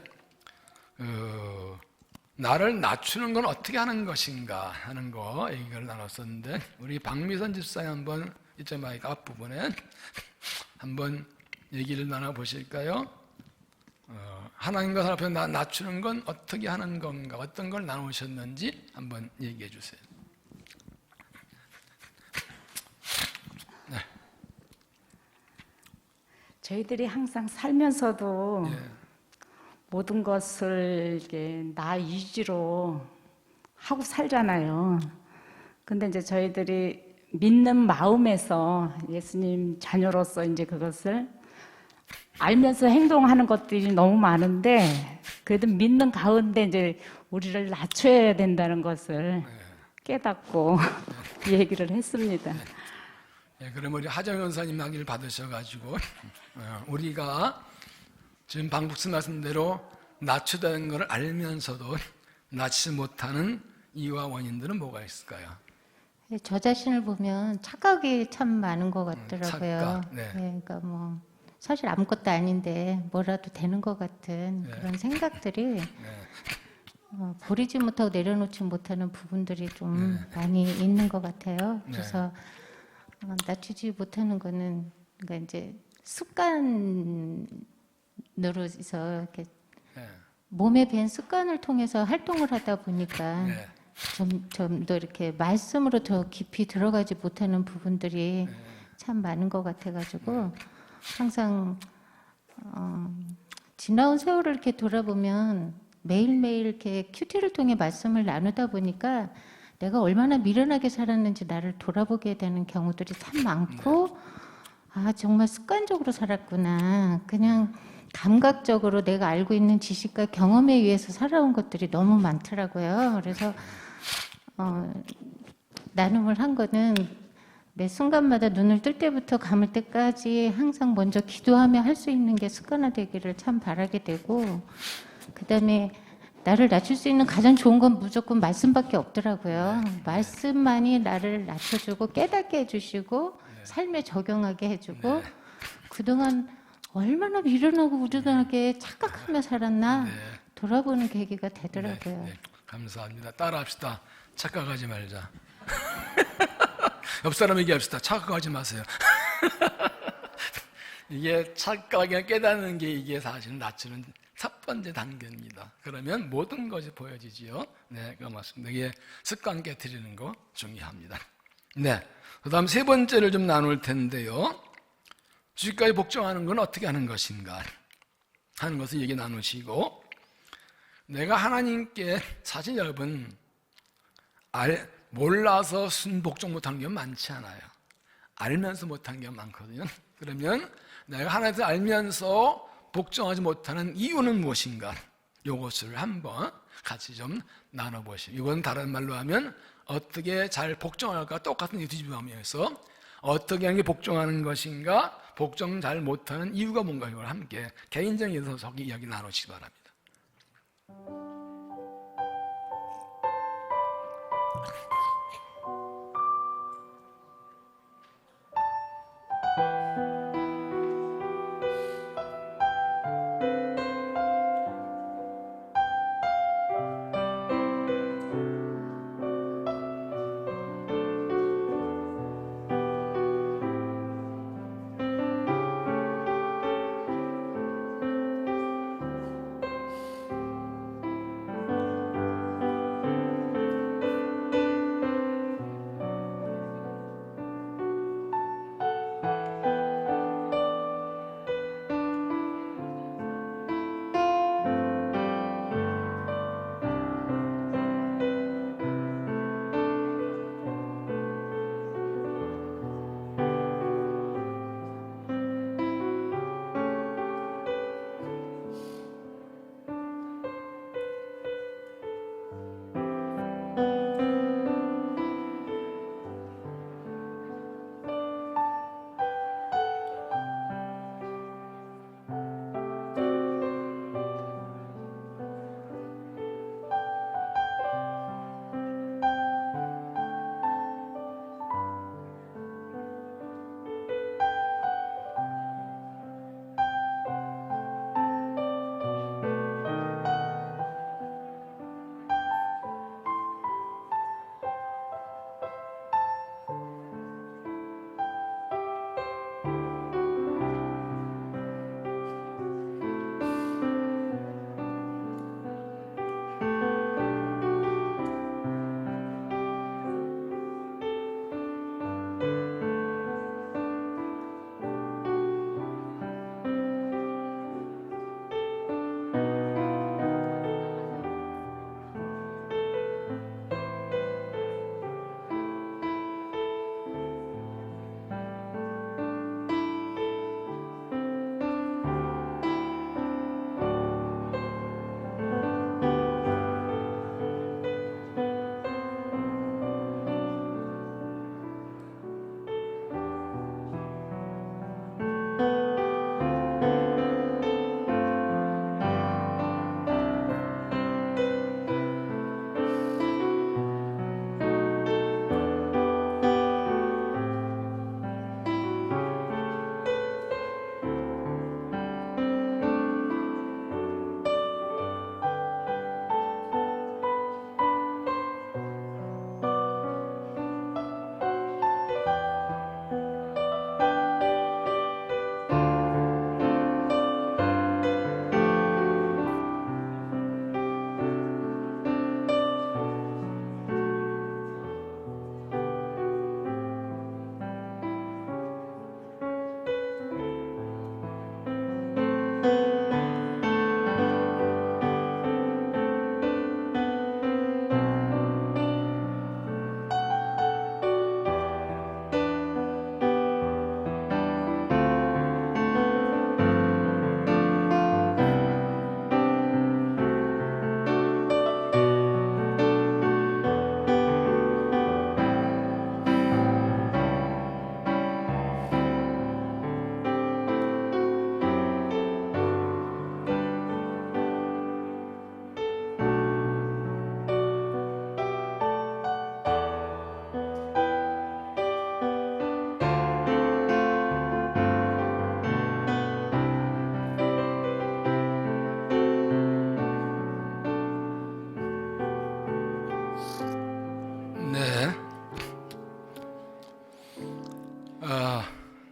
나를 낮추는 건 어떻게 하는 것인가 하는 거 얘기를 나눴었는데, 우리 박미선 집사님 한번 이점 마이크 앞부분에 한번 얘기를 나눠보실까요? 하나님과 사람 앞에 낮추는 건 어떻게 하는 건가, 어떤 걸 나누셨는지 한번 얘기해 주세요. 네. 저희들이 항상 살면서도 예. 모든 것을 이게 나 위주로 하고 살잖아요. 근데 이제 저희들이 믿는 마음에서 예수님 자녀로서 이제 그것을 알면서 행동하는 것들이 너무 많은데, 그래도 믿는 가운데 이제 우리를 낮춰야 된다는 것을 깨닫고 얘기를 했습니다. 예, 그럼 우리 하정 연사님 강의를 받으셔가지고 우리가 지금 방북스 말씀대로 낮추다는 것을 알면서도 낮추지 못하는 이유와 원인들은 뭐가 있을까요? 저 자신을 보면 착각이 참 많은 것 같더라고요. 착각, 네. 그러니까 뭐 사실 아무것도 아닌데 뭐라도 되는 것 같은 그런 생각들이 버리지 못하고 내려놓지 못하는 부분들이 좀 많이 있는 것 같아요. 그래서 낮추지 못하는 거는 그러니까 이제 습관으로 해서 이렇게 몸에 밴 습관을 통해서 활동을 하다 보니까 좀 더 이렇게 말씀으로 더 깊이 들어가지 못하는 부분들이 참 많은 것 같아가지고 항상 지나온 세월을 이렇게 돌아보면 매일매일 이렇게 큐티를 통해 말씀을 나누다 보니까 내가 얼마나 미련하게 살았는지 나를 돌아보게 되는 경우들이 참 많고, 아 정말 습관적으로 살았구나, 그냥 감각적으로 내가 알고 있는 지식과 경험에 의해서 살아온 것들이 너무 많더라고요. 그래서 나눔을 한 거는 매 순간마다 눈을 뜰 때부터 감을 때까지 항상 먼저 기도하며 할 수 있는 게 습관화되기를 참 바라게 되고, 그 다음에 나를 낮출 수 있는 가장 좋은 건 무조건 말씀밖에 없더라고요. 말씀만이 나를 낮춰주고 깨닫게 해주시고 삶에 적용하게 해주고, 그동안 얼마나 미련하고 우둔하게 착각하며 살았나 돌아보는 계기가 되더라고요. 감사합니다. 따라합시다. 착각하지 말자. 옆 사람 얘기합시다. 착각하지 마세요. 이게 착각이 깨닫는 게 이게 사실 낮추는 첫 번째 단계입니다. 그러면 모든 것이 보여지지요. 네, 고맙습니다. 이게 습관 깨트리는 거 중요합니다. 네, 그다음 세 번째를 좀 나눌 텐데요. 주님까지 복종하는 건 어떻게 하는 것인가 하는 것을 얘기 나누시고, 내가 하나님께 사실 여러분 몰라서 순복종 못하는 게 많지 않아요. 알면서 못하는 게 많거든요. 그러면 내가 하나님을 알면서 복종하지 못하는 이유는 무엇인가? 요것을 한번 같이 좀 나눠보시고, 이건 다른 말로 하면 어떻게 잘 복종할까 똑같은 이 뒤집어가면서 어떻게 하는 게 복종하는 것인가, 복종 잘 못하는 이유가 뭔가, 이걸 함께 개인적인 서석 이야기 나누시기 바랍니다.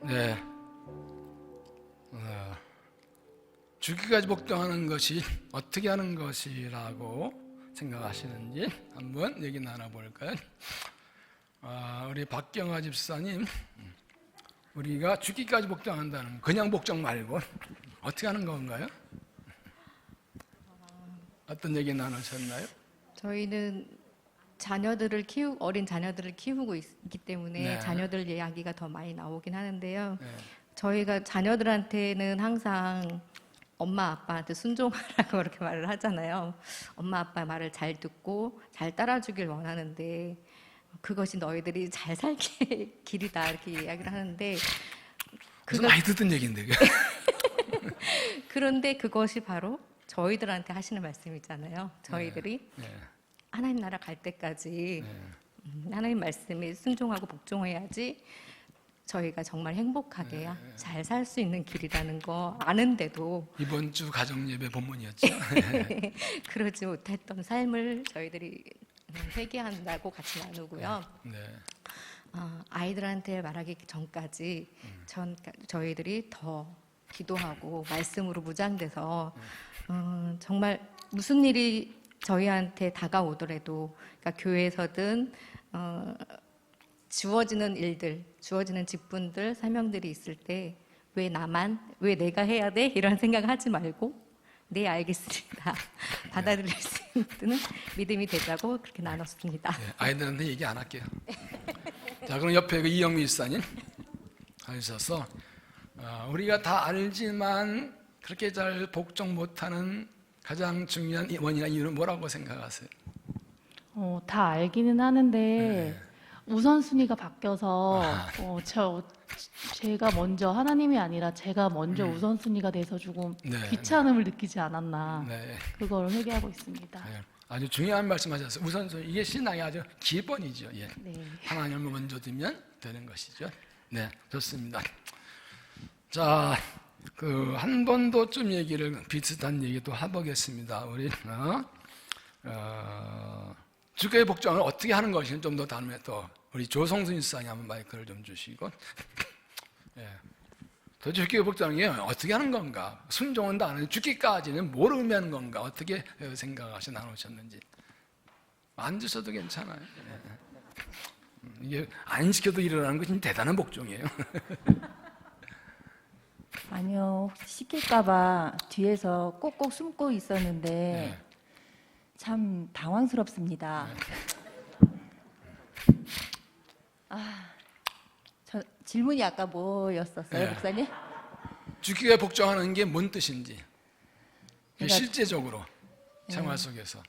네. 네. 죽기까지 복종하는 것이 어떻게 하는 것이라고 생각하시는지 한번 얘기 나눠볼까요? 우리 박경화 집사님, 우리가 죽기까지 복종한다는, 그냥 복종 말고 어떻게 하는 건가요? 어떤 얘기 나누셨나요? 저희는 어린 자녀들을 키우고 있기 때문에 네. 자녀들 이야기가 더 많이 나오긴 하는데요. 네. 저희가 자녀들한테는 항상 엄마 아빠한테 순종하라고 그렇게 말을 하잖아요. 엄마 아빠 말을 잘 듣고 잘 따라주길 원하는데 그것이 너희들이 잘 살게 길이다 이렇게 이야기를 하는데 무슨 많이 듣던 얘기인데 그게. 그런데 그것이 바로 저희들한테 하시는 말씀이잖아요. 저희들이 네. 하나님 나라 갈 때까지 하나님 말씀에 순종하고 복종해야지 저희가 정말 행복하게 잘 살 수 있는 길이라는 거 아는데도 이번 주 가정 예배 본문이었죠. 그러지 못했던 삶을 저희들이 회개한다고 같이 나누고요. 네. 아이들한테 말하기 전까지 저희들이 더 기도하고 말씀으로 무장돼서 정말 무슨 일이 저희한테 다가오더라도 그러니까 교회에서든 주어지는 일들, 주어지는 직분들, 사명들이 있을 때 왜 나만, 왜 내가 해야 돼? 이런 생각을 하지 말고 네 알겠습니다. 받아들일 수 있는 믿음이 되자고 그렇게 나눴습니다. 네, 아이들한테 얘기 안 할게요. 자, 그럼 옆에 그 이영미 일사님 하셔서 우리가 다 알지만 그렇게 잘 복종 못하는 가장 중요한 원인이나 이유는 뭐라고 생각하세요? 다 알기는 하는데 우선순위가 바뀌어서 제가 먼저 하나님이 아니라 제가 먼저 우선순위가 돼서 조금 네, 귀찮음을 느끼지 않았나 네. 그걸 회개하고 있습니다. 네, 아주 중요한 말씀하셨어요. 우선순위 이게 신앙의 아주 기본이죠. 예. 네. 하나님을 먼저 두면 되는 것이죠. 네, 좋습니다. 자, 그 한 번도 좀 얘기를 비슷한 얘기도 해보겠습니다. 우리 주교의 복종을 어떻게 하는 것인지 좀 더 다음에 또 우리 조성순 일사님 한번 마이크를 좀 주시고, 예. 도대체 주교의 복종이 어떻게 하는 건가? 순종은 다 하는데 죽기까지는 뭘 의미하는 건가? 어떻게 생각하시 나누셨는지 안 주셔도 괜찮아요. 예. 이게 안 시켜도 일어나는 것이 대단한 복종이에요. 아니요, 시킬까봐 뒤에서 꼭꼭 숨고 있었는데 네. 참 당황스럽습니다. 저 질문이 아까 뭐였었어요, 네. 목사님? 주기에 복종하는 게 뭔 뜻인지 그러니까- 실제적으로 생활 속에서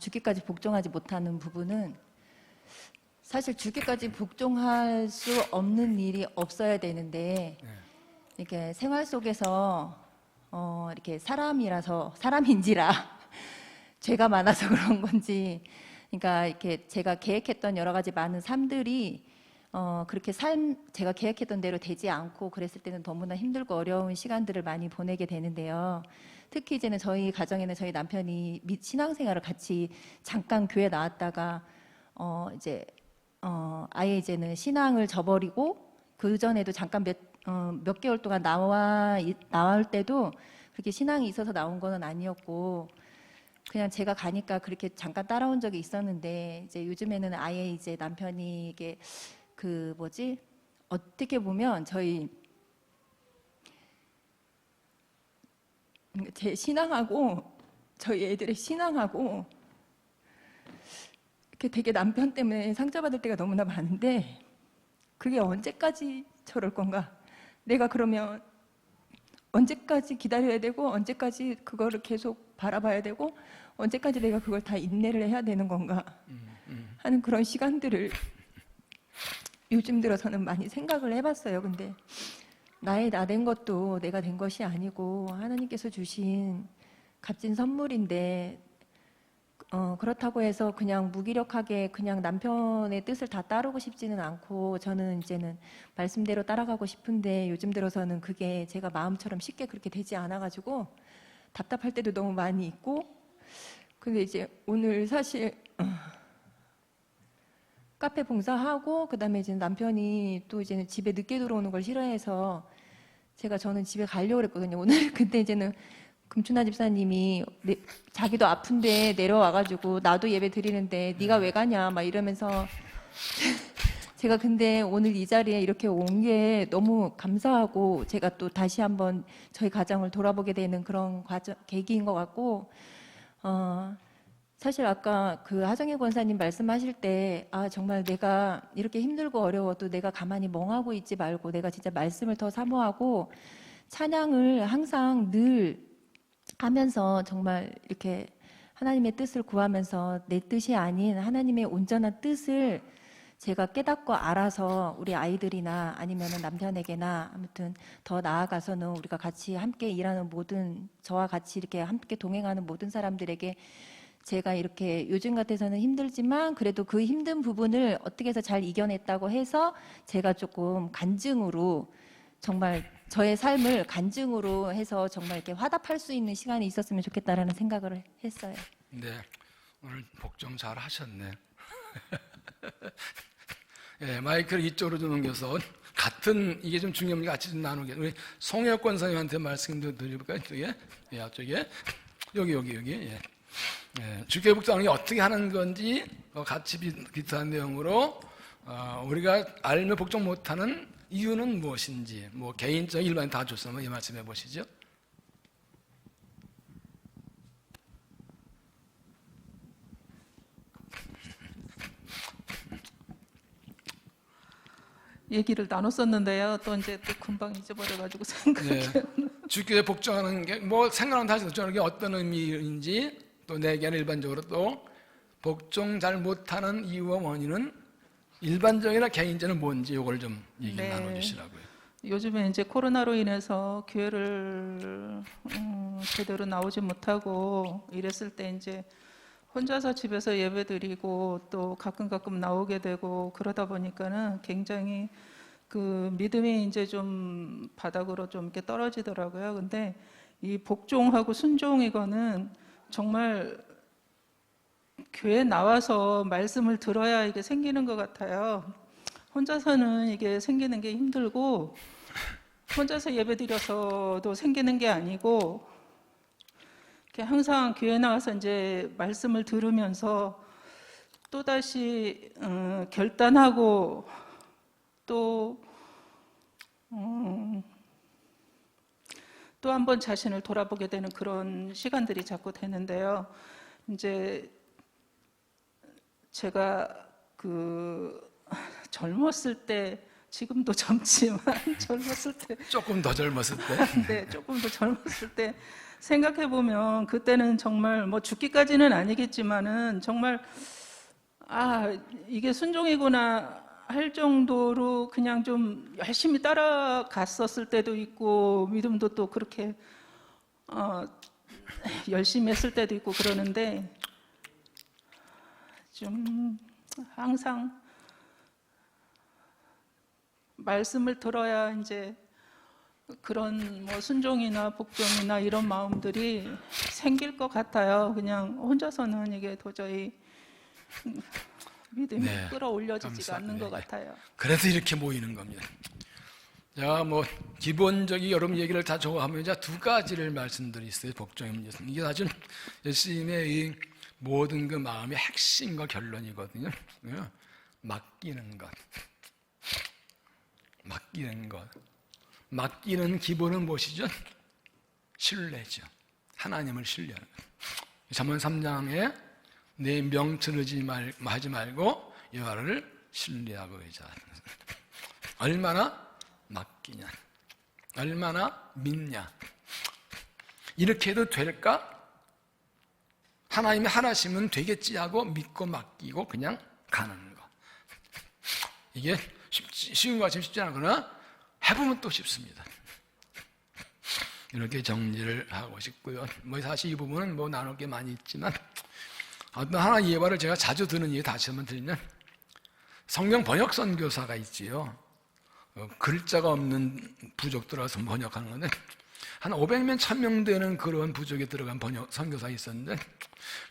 죽기까지 복종하지 못하는 부분은 사실 죽기까지 복종할 수 없는 일이 없어야 되는데 네. 이렇게 생활 속에서 이렇게 사람인지라 죄가 많아서 그런 건지, 그러니까 이렇게 제가 계획했던 여러 가지 많은 삶들이 그렇게 제가 계획했던 대로 되지 않고 그랬을 때는 너무나 힘들고 어려운 시간들을 많이 보내게 되는데요. 특히 이제는 저희 가정에는 저희 남편이 신앙생활을 같이 잠깐 교회 나왔다가 아예 이제는 신앙을 저버리고 그 전에도 잠깐 몇 개월 동안 나올 때도 그렇게 신앙이 있어서 나온 거는 아니었고 그냥 제가 가니까 그렇게 잠깐 따라온 적이 있었는데 이제 요즘에는 아예 이제 남편이 이게 어떻게 보면 제 신앙하고 저희 애들의 신앙하고 이렇게 되게 남편 때문에 상처받을 때가 너무나 많은데 그게 언제까지 저럴 건가? 내가 그러면 언제까지 기다려야 되고 언제까지 그거를 계속 바라봐야 되고 언제까지 내가 그걸 다 인내를 해야 되는 건가 하는 그런 시간들을 요즘 들어서는 많이 생각을 해봤어요. 근데 나 된 것도 내가 된 것이 아니고 하나님께서 주신 값진 선물인데 그렇다고 해서 그냥 무기력하게 그냥 남편의 뜻을 다 따르고 싶지는 않고 저는 이제는 말씀대로 따라가고 싶은데 요즘 들어서는 그게 제가 마음처럼 쉽게 그렇게 되지 않아가지고 답답할 때도 너무 많이 있고 근데 이제 오늘 사실 카페 봉사하고 그다음에 이제 남편이 또 이제는 집에 늦게 들어오는 걸 싫어해서 저는 집에 가려고 그랬거든요. 오늘 근데 이제는 금춘아 집사님이 자기도 아픈데 내려와가지고 나도 예배 드리는데 네가 왜 가냐 막 이러면서 제가 근데 오늘 이 자리에 이렇게 온 게 너무 감사하고 제가 또 다시 한번 저희 가정을 돌아보게 되는 그런 계기인 것 같고 사실 아까 그 하정혜 권사님 말씀하실 때 정말 내가 이렇게 힘들고 어려워도 내가 가만히 멍하고 있지 말고 내가 진짜 말씀을 더 사모하고 찬양을 항상 늘 하면서 정말 이렇게 하나님의 뜻을 구하면서 내 뜻이 아닌 하나님의 온전한 뜻을 제가 깨닫고 알아서 우리 아이들이나 아니면 남편에게나 아무튼 더 나아가서는 우리가 같이 함께 일하는 모든 저와 같이 이렇게 함께 동행하는 모든 사람들에게 제가 이렇게 요즘 같아서는 힘들지만 그래도 그 힘든 부분을 어떻게 해서 잘 이겨냈다고 해서 제가 조금 간증으로 정말 저의 삶을 간증으로 해서 정말 이렇게 화답할 수 있는 시간이 있었으면 좋겠다라는 생각을 했어요. 네, 오늘 복종 잘 하셨네. 예, 마이크를 이쪽으로 좀 넘겨서 같은 이게 좀 중요합니다. 같이 좀 나누게. 우리 송혜옥 권사님한테 말씀도 드려볼까요? 이쪽에, 예, 앞쪽에, 여기. 예. 예, 주교회 복종하는 게 어떻게 하는 건지 같이 비슷한 내용으로 우리가 알며 복종 못하는 이유는 무엇인지, 뭐 개인적, 일반 다 좋으면 이 말씀해 보시죠. 얘기를 나눴었는데요. 또 이제 또 금방 잊어버려가지고 생각이 주교회 복종하는 게 뭐 생각은 다시 복종하는 게 어떤 의미인지 또 내게는 일반적으로 또 복종 잘 못하는 이유와 원인은 일반적이나 개인적인 뭔지 이걸 좀 얘기 네. 나눠주시라고요. 요즘에 이제 코로나로 인해서 교회를 제대로 나오지 못하고 이랬을 때 이제 혼자서 집에서 예배드리고 또 가끔 나오게 되고 그러다 보니까는 굉장히 그 믿음이 이제 좀 바닥으로 좀 이렇게 떨어지더라고요. 근데 이 복종하고 순종 이거는 정말 교회 나와서 말씀을 들어야 이게 생기는 것 같아요. 혼자서는 이게 생기는 게 힘들고 혼자서 예배드려서도 생기는 게 아니고 항상 교회 나와서 이제 말씀을 들으면서 또 다시 결단하고 또 한 번 자신을 돌아보게 되는 그런 시간들이 자꾸 되는데요. 이제 제가 그 젊었을 때 지금도 젊지만 젊었을 때 조금 더 젊었을 때, 네, 조금 더 젊었을 때 생각해 보면 그때는 정말 뭐 죽기까지는 아니겠지만은 정말 이게 순종이구나 할 정도로 그냥 좀 열심히 따라갔었을 때도 있고 믿음도 또 그렇게 열심히 했을 때도 있고 그러는데 좀 항상 말씀을 들어야 이제 그런 뭐 순종이나 복종이나 이런 마음들이 생길 것 같아요. 그냥 혼자서는 이게 도저히 믿음이 네, 끌어올려지지가 않는 것 같아요. 그래서 이렇게 모이는 겁니다. 자, 뭐 기본적인 여러분 얘기를 다 적어하면 이제 두 가지를 말씀드렸어요. 복종입니다. 이게 사실 예수님의 이 모든 그 마음의 핵심과 결론이거든요. 맡기는 것. 맡기는 기본은 무엇이죠? 신뢰죠. 하나님을 신뢰하는 거예요. 잠언 3장에 내 명철을 하지 말고 여호와를 신뢰하고 의지하는 것은 얼마나 맡기냐, 얼마나 믿냐. 이렇게 해도 될까? 하나님이 하나시면 되겠지 하고 믿고 맡기고 그냥 가는 거. 이게 쉬운 것 같지만 쉽지 않거나 해보면 또 쉽습니다. 이렇게 정리를 하고 싶고요. 뭐 사실 이 부분은 뭐 나눌 게 많이 있지만 어떤 하나 예화를 제가 자주 드는 얘기 다시 한번 드리면 성경 번역 선교사가 있지요. 글자가 없는 부족들 와서 번역하는 건데 한 500명, 1000명 되는 그런 부족에 들어간 번역 선교사가 있었는데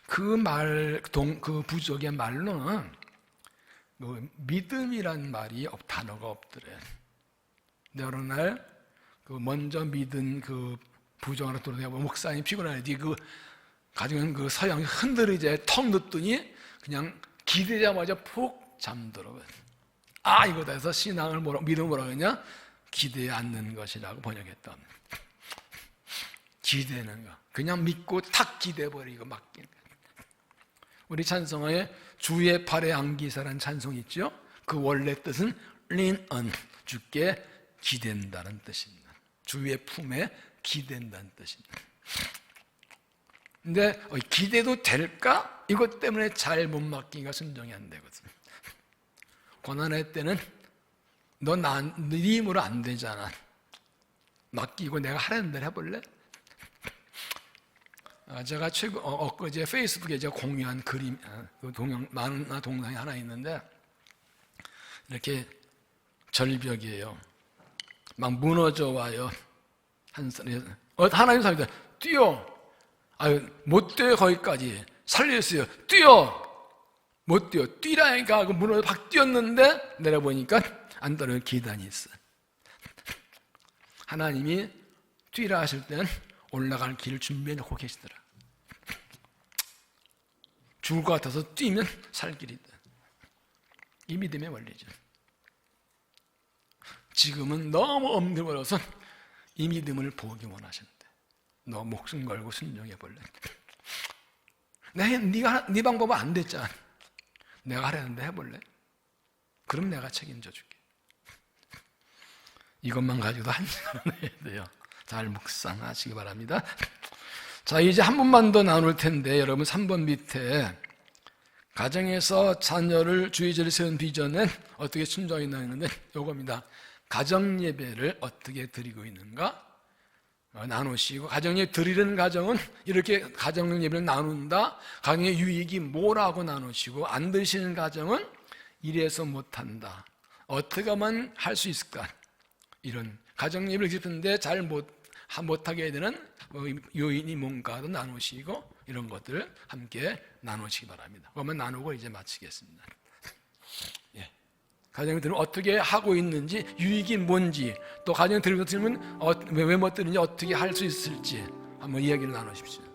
그 부족의 말로는 믿음이란 말이 단어가 없더래. 근데 어느 날 먼저 믿은 그 부족 하나 들어오니까 목사님 피곤하니 가지고 있는 그 서양이 흔들리자 턱 넣더니 그냥 기대자마자 푹 잠들어버려. 이거다 해서 신앙을 믿음을 뭐라고 하냐? 기대에 앉는 것이라고 번역했다. 기대는 거. 그냥 믿고 탁 기대버리고 맡기는 거. 우리 찬송가에 주의 팔에 안기사라는 찬송이 있죠? 그 원래 뜻은 lean on, 주께 기댄다는 뜻입니다. 주의 품에 기댄다는 뜻입니다. 근데 기대도 될까? 이것 때문에 잘 못 맡기니까 순종이 안 되거든. 고난의 때는 네 힘으로 안 되잖아. 맡기고 내가 하라는 대로 해볼래? 제가 엊그제 페이스북에 제가 공유한 그림, 동영상이 하나 있는데, 이렇게 절벽이에요. 막 무너져 와요. 하나님 사람들 뛰어. 못 뛰어. 거기까지 살려주세요. 뛰어. 못 뛰어. 뛰라니까 하고 무너져 막 뛰었는데 내려보니까 안 떨어지는 계단이 있어. 하나님이 뛰라 하실 때는 올라갈 길을 준비해 놓고 계시더라. 죽을 것 같아서 뛰면 살 길이 있다. 이 믿음의 원리죠. 지금은 너무 엄두버려서 이 믿음을 보기 원하시는데 너 목숨 걸고 순종해 볼래? 네가 네 방법은 안 됐잖아. 내가 하려는데 해볼래? 그럼 내가 책임져 줄게. 이것만 가지고도 한 시간은 해야 돼요. 잘 묵상하시기 바랍니다. 자, 이제 한 번만 더 나눌 텐데 여러분 3번 밑에 가정에서 자녀를 주의제를 세운 비전은 어떻게 순종했나 했는데 요겁니다. 가정 예배를 어떻게 드리고 있는가 나누시고, 가정예배 드리는 가정은 이렇게 가정 예배를 나눈다. 가정의 유익이 뭐라고 나누시고, 안 드시는 가정은 이래서 못한다. 어떻게 하면 할 수 있을까? 이런 가정 예배를 드리는데 잘 못하게 되는 요인이 뭔가도 나누시고, 이런 것들을 함께 나누시기 바랍니다. 그러면 나누고 이제 마치겠습니다. 예. 가정을 들으면 어떻게 하고 있는지, 유익이 뭔지, 또 가정을 들으면 왜 못 들는지, 어떻게 할 수 있을지 한번 이야기를 나누십시오.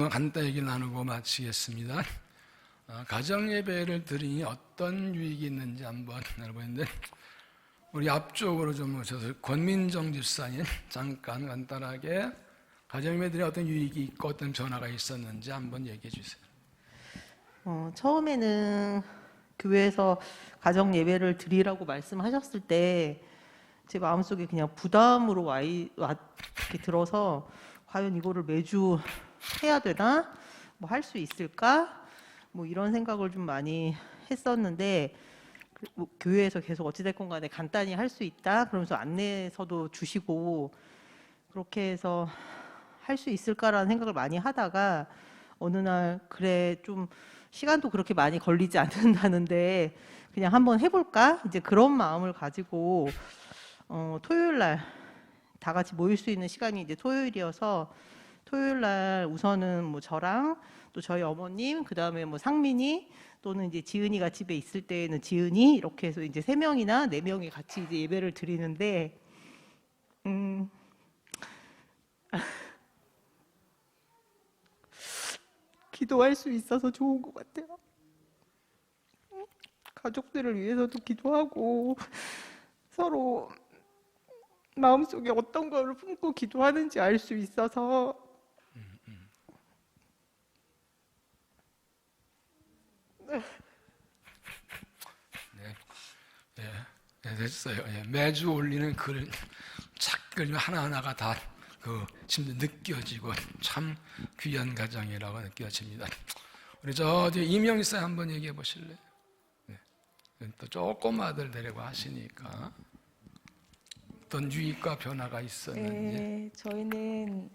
한번 간단히 얘기 나누고 마치겠습니다. 가정 예배를 드리니 어떤 유익이 있는지 한번 알아보는데, 우리 앞쪽으로 좀 오셔서 권민정 집사님 잠깐 간단하게 가정 예배들이 어떤 유익이 있고 어떤 변화가 있었는지 한번 얘기해 주세요. 처음에는 교회에서 가정 예배를 드리라고 말씀하셨을 때 제 마음속에 그냥 부담으로 이렇게 들어서 과연 이거를 매주 해야 되나? 뭐 할 수 있을까? 뭐 이런 생각을 좀 많이 했었는데, 뭐 교회에서 계속 어찌됐건 간에 간단히 할 수 있다 그러면서 안내서도 주시고 그렇게 해서 할 수 있을까라는 생각을 많이 하다가 어느 날 그래 좀 시간도 그렇게 많이 걸리지 않는다는데 그냥 한번 해볼까? 이제 그런 마음을 가지고 토요일 날 다 같이 모일 수 있는 시간이 이제 토요일이어서 토요일 날 우선은 뭐 저랑 또 저희 어머님, 그 다음에 뭐 상민이 또는 이제 지은이가 집에 있을 때에는 지은이 이렇게 해서 이제 3명이나 4명이 같이 이제 예배를 드리는데, 기도할 수 있어서 좋은 것 같아요. 가족들을 위해서도 기도하고 서로 마음속에 어떤 거를 품고 기도하는지 알 수 있어서 됐어요. 매주 올리는 글 착글 하나하나가 다 지금 느껴지고 참 귀한 가정이라고 느껴집니다. 우리 이명 씨 한번 얘기해 보실래요? 또 조금 아들 데리고 하시니까 어떤 유익과 변화가 있었는지. 네, 저희는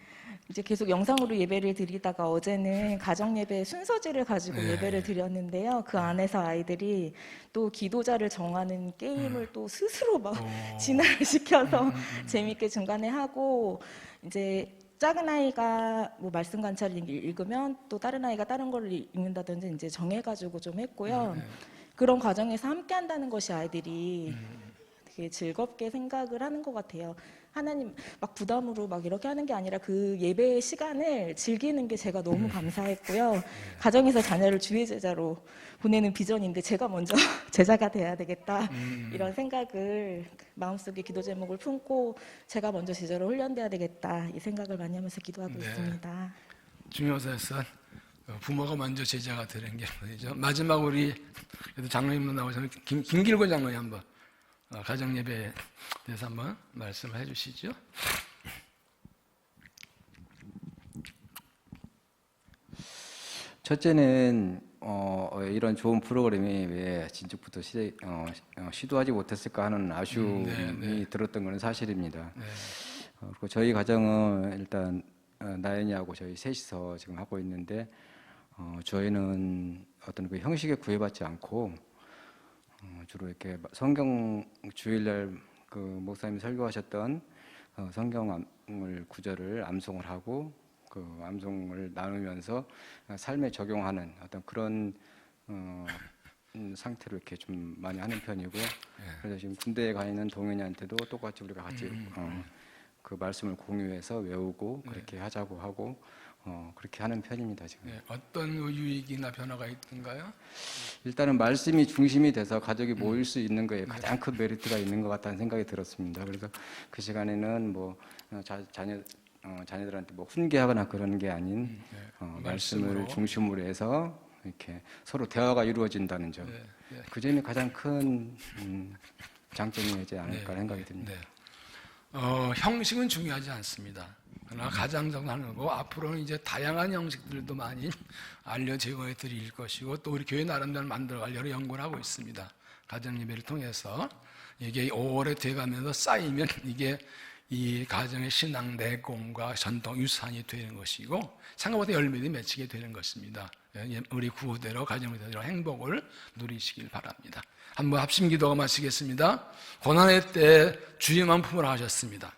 이제 계속 영상으로 예배를 드리다가 어제는 가정 예배 순서지를 가지고 예배를 드렸는데요. 그 안에서 아이들이 또 기도자를 정하는 게임을 또 스스로 막 진화를 시켜서 재밌게 중간에 하고, 이제 작은 아이가 뭐 말씀 관찰을 읽으면 또 다른 아이가 다른 걸 읽는다든지 이제 정해가지고 좀 했고요. 그런 과정에서 함께 한다는 것이 아이들이 되게 즐겁게 생각을 하는 것 같아요. 하나님 막 부담으로 막 이렇게 하는 게 아니라 그 예배의 시간을 즐기는 게 제가 너무 감사했고요. 가정에서 자녀를 주의 제자로 보내는 비전인데 제가 먼저 제자가 돼야 되겠다, 이런 생각을 마음속에 기도 제목을 품고 제가 먼저 제자로 훈련돼야 되겠다, 이 생각을 많이 하면서 기도하고 있습니다. 중요사에서 부모가 먼저 제자가 되는 게 아니죠. 마지막 우리 장로님도 나오셔서 김길고 장로님 한번 가정 예배에 대해서 한번 말씀을 해주시죠. 첫째는 이런 좋은 프로그램이 왜 진즉부터 시도하지 못했을까 하는 아쉬움이 들었던 것은 사실입니다. 그리고 저희 가정은 일단 나연이하고 저희 셋이서 지금 하고 있는데, 저희는 어떤 그 형식에 구애받지 않고 주로 이렇게 성경 주일날 그 목사님이 설교하셨던 성경을 구절을 암송을 하고 그 암송을 나누면서 삶에 적용하는 어떤 그런 상태로 이렇게 좀 많이 하는 편이고, 그래서 지금 군대에 가 있는 동현이한테도 똑같이 우리가 같이 그 말씀을 공유해서 외우고 그렇게 하자고 하고 그렇게 하는 편입니다 지금. 어떤 유익이나 변화가 있던가요? 일단은 말씀이 중심이 돼서 가족이 모일 수 있는 거에 가장 큰 메리트가 있는 것 같다는 생각이 들었습니다. 그래서 그 시간에는 뭐 자녀들한테 뭐 훈계하거나 그런 게 아닌 말씀을 중심으로 해서 이렇게 서로 대화가 이루어진다는 점, 그 점이 가장 큰 장점이지 않을까 생각이 듭니다. 형식은 중요하지 않습니다. 그러나 가장적으로 하는 거고, 앞으로는 이제 다양한 형식들도 많이 알려지고 드릴 것이고, 또 우리 교회 나름대로 만들어갈 여러 연구를 하고 있습니다. 가정 예배를 통해서 이게 오래 돼가면서 쌓이면 이게 이 가정의 신앙 내공과 전통 유산이 되는 것이고, 생각보다 열매들이 맺히게 되는 것입니다. 우리 구호대로 가정 예배대로 행복을 누리시길 바랍니다. 한번 합심 기도가 마치겠습니다. 고난의 때 주님만 품으라 하셨습니다.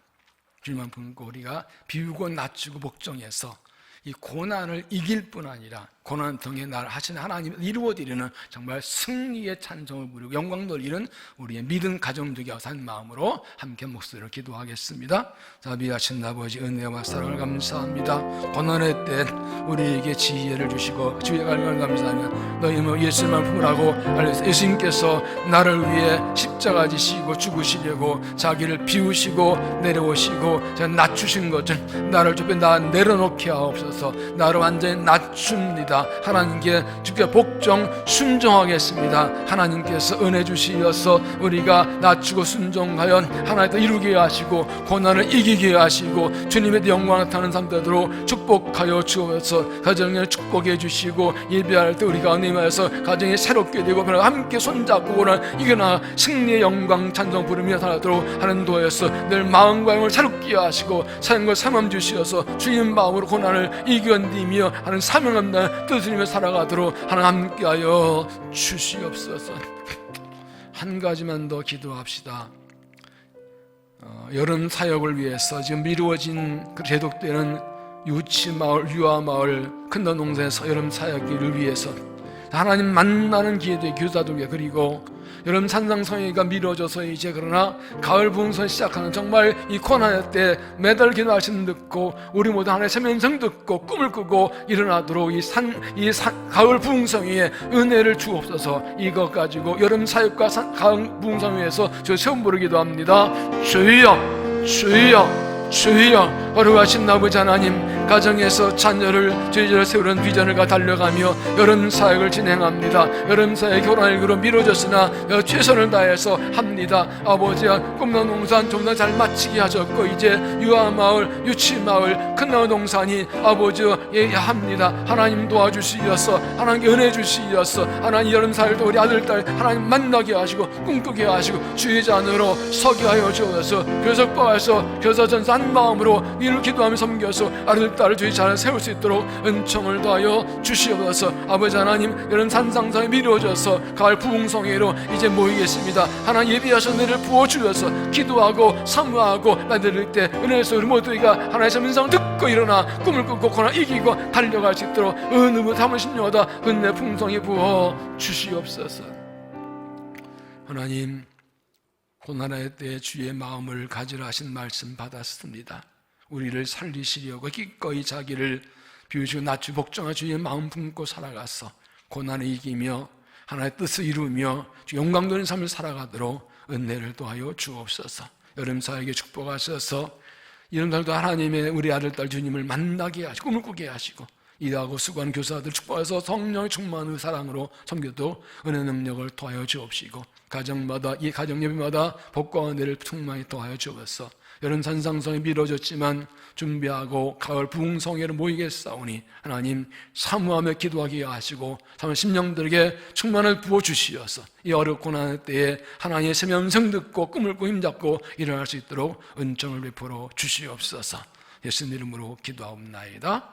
주님만 품고 우리가 비우고 낮추고 복종해서 이 고난을 이길 뿐 아니라 고난 통해 날 하신 하나님 이루어드리는 정말 승리의 찬송을 부르고 영광 돌리는 우리의 믿음 가정 되게 하사 한 마음으로 함께 목소리를 기도하겠습니다. 자비하신 아버지 은혜와 사랑을 감사합니다. 고난의 때 우리에게 지혜를 주시고 주의 갈망을 감사하며 너희 뭐 예수님만 품으라고 예수님께서 나를 위해 십자가 지시고 죽으시려고 자기를 비우시고 내려오시고 낮추신 것을 나를 좁혀 나 내려놓게 하옵소서. 나를 완전히 낮춥니다. 하나님께 주께 복종 순종하겠습니다. 하나님께서 은혜 주시어서 우리가 낮추고 순종하여 하나님도 이루게 하시고 고난을 이기게 하시고 주님의 영광을 타는 삶 되도록 축복하여 주옵소서. 가정에 축복해 주시고 예배할 때 우리가 은혜하여서 가정이 새롭게 되고 함께 손잡고 고난 이겨나 승리의 영광 찬송 부르며 살도록 하는 도에서 늘 마음과 영을 새롭게 하시고 사는 사명 주시어서 주님 마음으로 고난을 이겨내며 하는 사명 없는 뜻을 살아가도록 하나님 함께하여 주시옵소서. 한 가지만 더 기도합시다. 여름 사역을 위해서 지금 미루어진 계속되는 유치마을, 유아마을, 큰너농사에서 여름 사역을 위해서 하나님 만나는 기회도 교사들에게 그리고 여름 산상성회가 미뤄져서 이제 그러나 가을 부흥선 시작하는 정말 이 코로나 때 매달 기도하시는 듣고 우리 모두 하나님의 세면성 듣고 꿈을 꾸고 일어나도록 가을 부흥성회에 은혜를 주옵소서. 이것 가지고 여름 사역과 가을 부흥성회에서 저 세움 부르기도 합니다. 주여 주여 주여. 거룩하신 아버지 하나님, 가정에서 자녀를 주의를 세우는 비전을 가 달려가며 여름 사역을 진행합니다. 여름 사역 코로나19로 미뤄졌으나 최선을 다해서 합니다. 아버지야, 꿈나무 농산 좀 더 잘 마치게 하셨고 이제 유아마을, 유치마을, 큰나무 농산이 아버지 합니다. 하나님 도와주시어서 하나님께 은혜 주시어서 하나님 여름 사역도 우리 아들 딸 하나님 만나게 하시고 꿈꾸게 하시고 주의 자녀로 서게 하여 주어서 교석과에서 교사전사 한 마음으로 이를 기도하며 섬겨서 아들 딸을 주의 자녀 세울 수 있도록 은총을 더하여 주시옵소서. 아버지 하나님, 이런 산상상에 미루어져서 가을 부흥성회로 이제 모이겠습니다. 하나님 예비하신 은혜를 부어주셔서 기도하고 사모하고 나들릴 때 은혜에서 우리 모두가 하나님의 선민상 듣고 일어나 꿈을 꾸고 고난 이기고 달려갈 수 있도록 은혜로 담으심료다 은혜 풍성히 부어 주시옵소서. 하나님, 고난의 때에 주의 마음을 가지라 하신 말씀 받았습니다. 우리를 살리시려고 기꺼이 자기를 비우시고 낮추 복종하 주의 마음 품고 살아가서 고난을 이기며 하나님의 뜻을 이루며 영광 돌리는 삶을 살아가도록 은혜를 도하여 주옵소서. 여름 사역에 축복하셔서 이런 날도 하나님의 우리 아들 딸 주님을 만나게 하시고 꿈을 꾸게 하시고 일하고 수고하는 교사들 축복해서 성령의 충만한 사랑으로 섬겨도 은혜 능력을 도하여 주옵시고 가정마다 이 가정 예배마다 복과 은혜를 충만히 도하여 주옵소서. 여름 산상성이 미뤄졌지만 준비하고 가을 부흥성회로 모이겠사오니 하나님 사모하며 기도하게 하시고 사모하는 심령들에게 충만을 부어주시어서 이 어렵고 나는 때에 하나님의 세미 음성 듣고 꿈을 꾸고 힘잡고 일어날 수 있도록 은총을 베풀어 주시옵소서. 예수님 이름으로 기도하옵나이다.